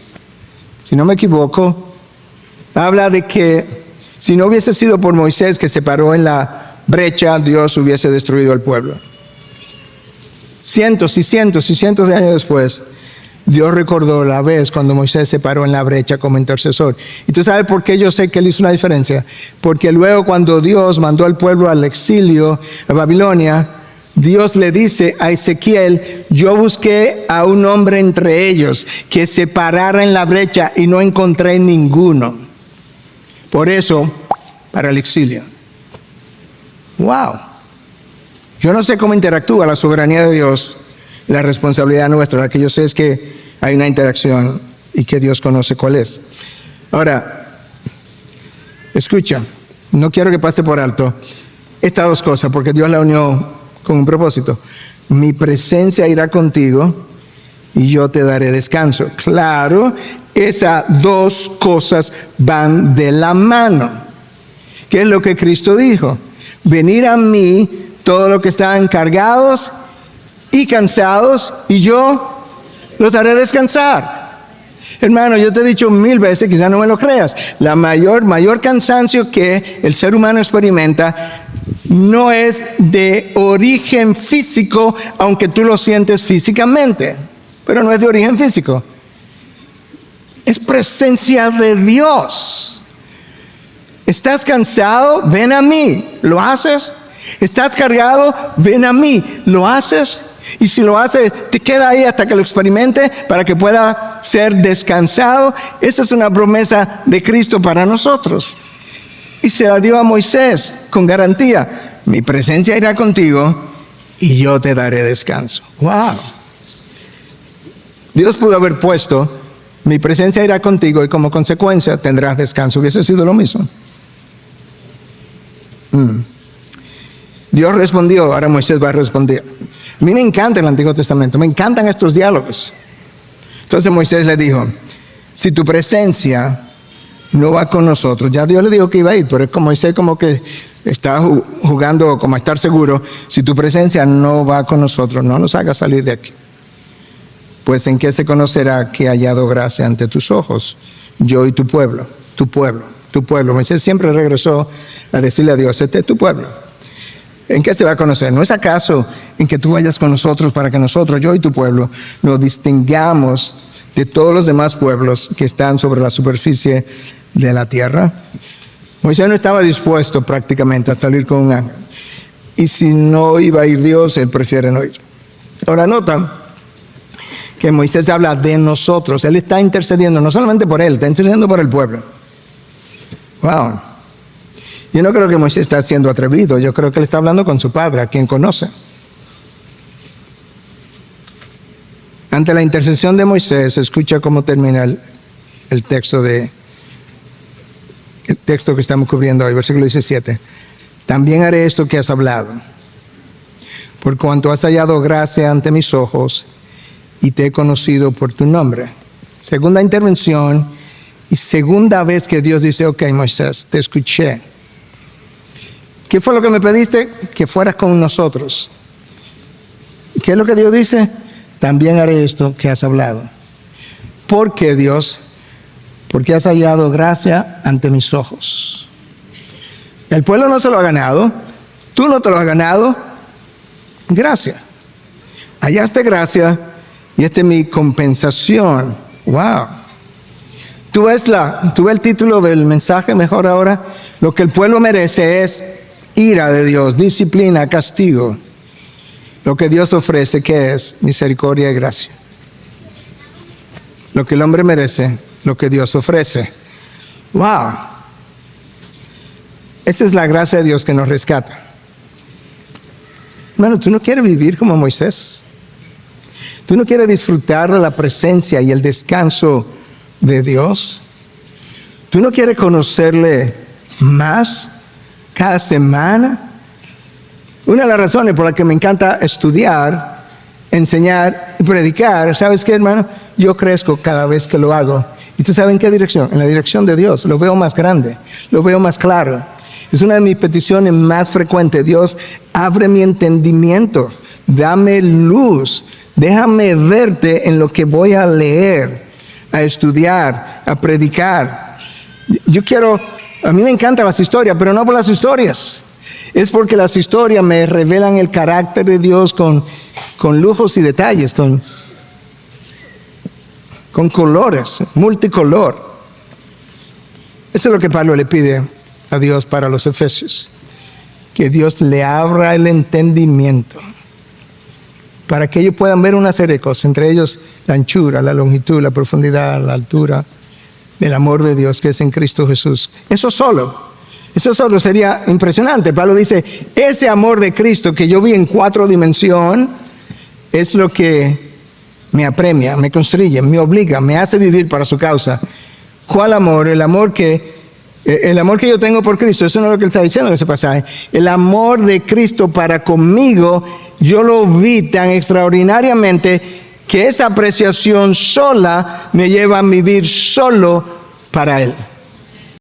Speaker 1: si no me equivoco, habla de que si no hubiese sido por Moisés que se paró en la brecha, Dios hubiese destruido al pueblo. Cientos y cientos y cientos de años después, Dios recordó la vez cuando Moisés se paró en la brecha como intercesor. ¿Y tú sabes por qué yo sé que él hizo una diferencia? Porque luego cuando Dios mandó al pueblo al exilio a Babilonia, Dios le dice a Ezequiel, yo busqué a un hombre entre ellos que se parara en la brecha y no encontré ninguno. Por eso, para el exilio. Wow. Yo no sé cómo interactúa la soberanía de Dios, la responsabilidad nuestra. Lo que yo sé es que hay una interacción y que Dios conoce cuál es. Ahora, escucha, no quiero que pase por alto estas dos cosas, porque Dios la unió con un propósito. Mi presencia irá contigo y yo te daré descanso. Claro, esas dos cosas van de la mano. ¿Qué es lo que Cristo dijo? Venid a mí todos los que están cargados y cansados, y yo los haré descansar. Hermano, yo te he dicho 1000 veces, quizás no me lo creas, la mayor cansancio que el ser humano experimenta no es de origen físico, aunque tú lo sientes físicamente. pero no es de origen físico. Es presencia de Dios. ¿Estás cansado? Ven a mí. ¿Lo haces? ¿Estás cargado? Ven a mí. ¿Lo haces? Y si lo haces, te queda ahí hasta que lo experimente para que pueda ser descansado. Esa es una promesa de Cristo para nosotros. Y se la dio a Moisés con garantía. Mi presencia irá contigo y yo te daré descanso. ¡Wow! Dios pudo haber puesto, mi presencia irá contigo y como consecuencia tendrás descanso. Hubiese sido lo mismo. Dios respondió, ahora Moisés va a responder. A mí me encanta el Antiguo Testamento, me encantan estos diálogos. Entonces Moisés le dijo, si tu presencia no va con nosotros, ya Dios le dijo que iba a ir, pero es como Moisés como que está jugando como a estar seguro, si tu presencia no va con nosotros, no nos hagas salir de aquí. Pues en qué se conocerá que he hallado gracia ante tus ojos, yo y tu pueblo, tu pueblo, tu pueblo. Moisés siempre regresó a decirle a Dios, este es tu pueblo. ¿En qué se va a conocer? ¿No es acaso en que tú vayas con nosotros para que nosotros, yo y tu pueblo, nos distingamos de todos los demás pueblos que están sobre la superficie de la tierra? Moisés no estaba dispuesto prácticamente a salir con un ángel. Y si no iba a ir Dios, él prefiere no ir. Ahora nota que Moisés habla de nosotros. Él está intercediendo no solamente por él, está intercediendo por el pueblo. Wow. Yo no creo que Moisés está siendo atrevido. Yo creo que él está hablando con su padre, a quien conoce. Ante la intercesión de Moisés, escucha cómo termina el texto que estamos cubriendo hoy, versículo 17. También haré esto que has hablado, por cuanto has hallado gracia ante mis ojos y te he conocido por tu nombre. Segunda intervención y segunda vez que Dios dice, ok, Moisés, te escuché. ¿Qué fue lo que me pediste? Que fueras con nosotros. ¿Qué es lo que Dios dice? También haré esto que has hablado. ¿Por qué, Dios? Porque has hallado gracia ante mis ojos. El pueblo no se lo ha ganado. Tú no te lo has ganado. Gracia. Hallaste gracia y esta es mi compensación. Wow. ¿Tú ves el título del mensaje mejor ahora? Lo que el pueblo merece es ira de Dios, disciplina, castigo. Lo que Dios ofrece, ¿qué es? Misericordia y gracia. Lo que el hombre merece, lo que Dios ofrece. ¡Wow! Esa es la gracia de Dios que nos rescata. Bueno, ¿tú no quieres vivir como Moisés? ¿Tú no quieres disfrutar de la presencia y el descanso de Dios? ¿Tú no quieres conocerle más cada semana? Una de las razones por las que me encanta estudiar, enseñar y predicar, ¿sabes qué, hermano? Yo crezco cada vez que lo hago. ¿Y tú sabes en qué dirección? En la dirección de Dios. Lo veo más grande, lo veo más claro. Es una de mis peticiones más frecuentes. Dios, abre mi entendimiento, dame luz, déjame verte en lo que voy a leer, a estudiar, a predicar. A mí me encantan las historias, pero no por las historias. Es porque las historias me revelan el carácter de Dios con lujos y detalles, con colores, multicolor. Eso es lo que Pablo le pide a Dios para los Efesios. Que Dios le abra el entendimiento para que ellos puedan ver una serie de cosas, entre ellos la anchura, la longitud, la profundidad, la altura del amor de Dios que es en Cristo Jesús. Eso solo sería impresionante. Pablo dice, ese amor de Cristo que yo vi en 4 dimensiones es lo que me apremia, me constriñe, me obliga, me hace vivir para su causa. ¿Cuál amor? El amor que yo tengo por Cristo. Eso no es lo que él está diciendo en ese pasaje. El amor de Cristo para conmigo, yo lo vi tan extraordinariamente que esa apreciación sola me lleva a vivir solo para Él.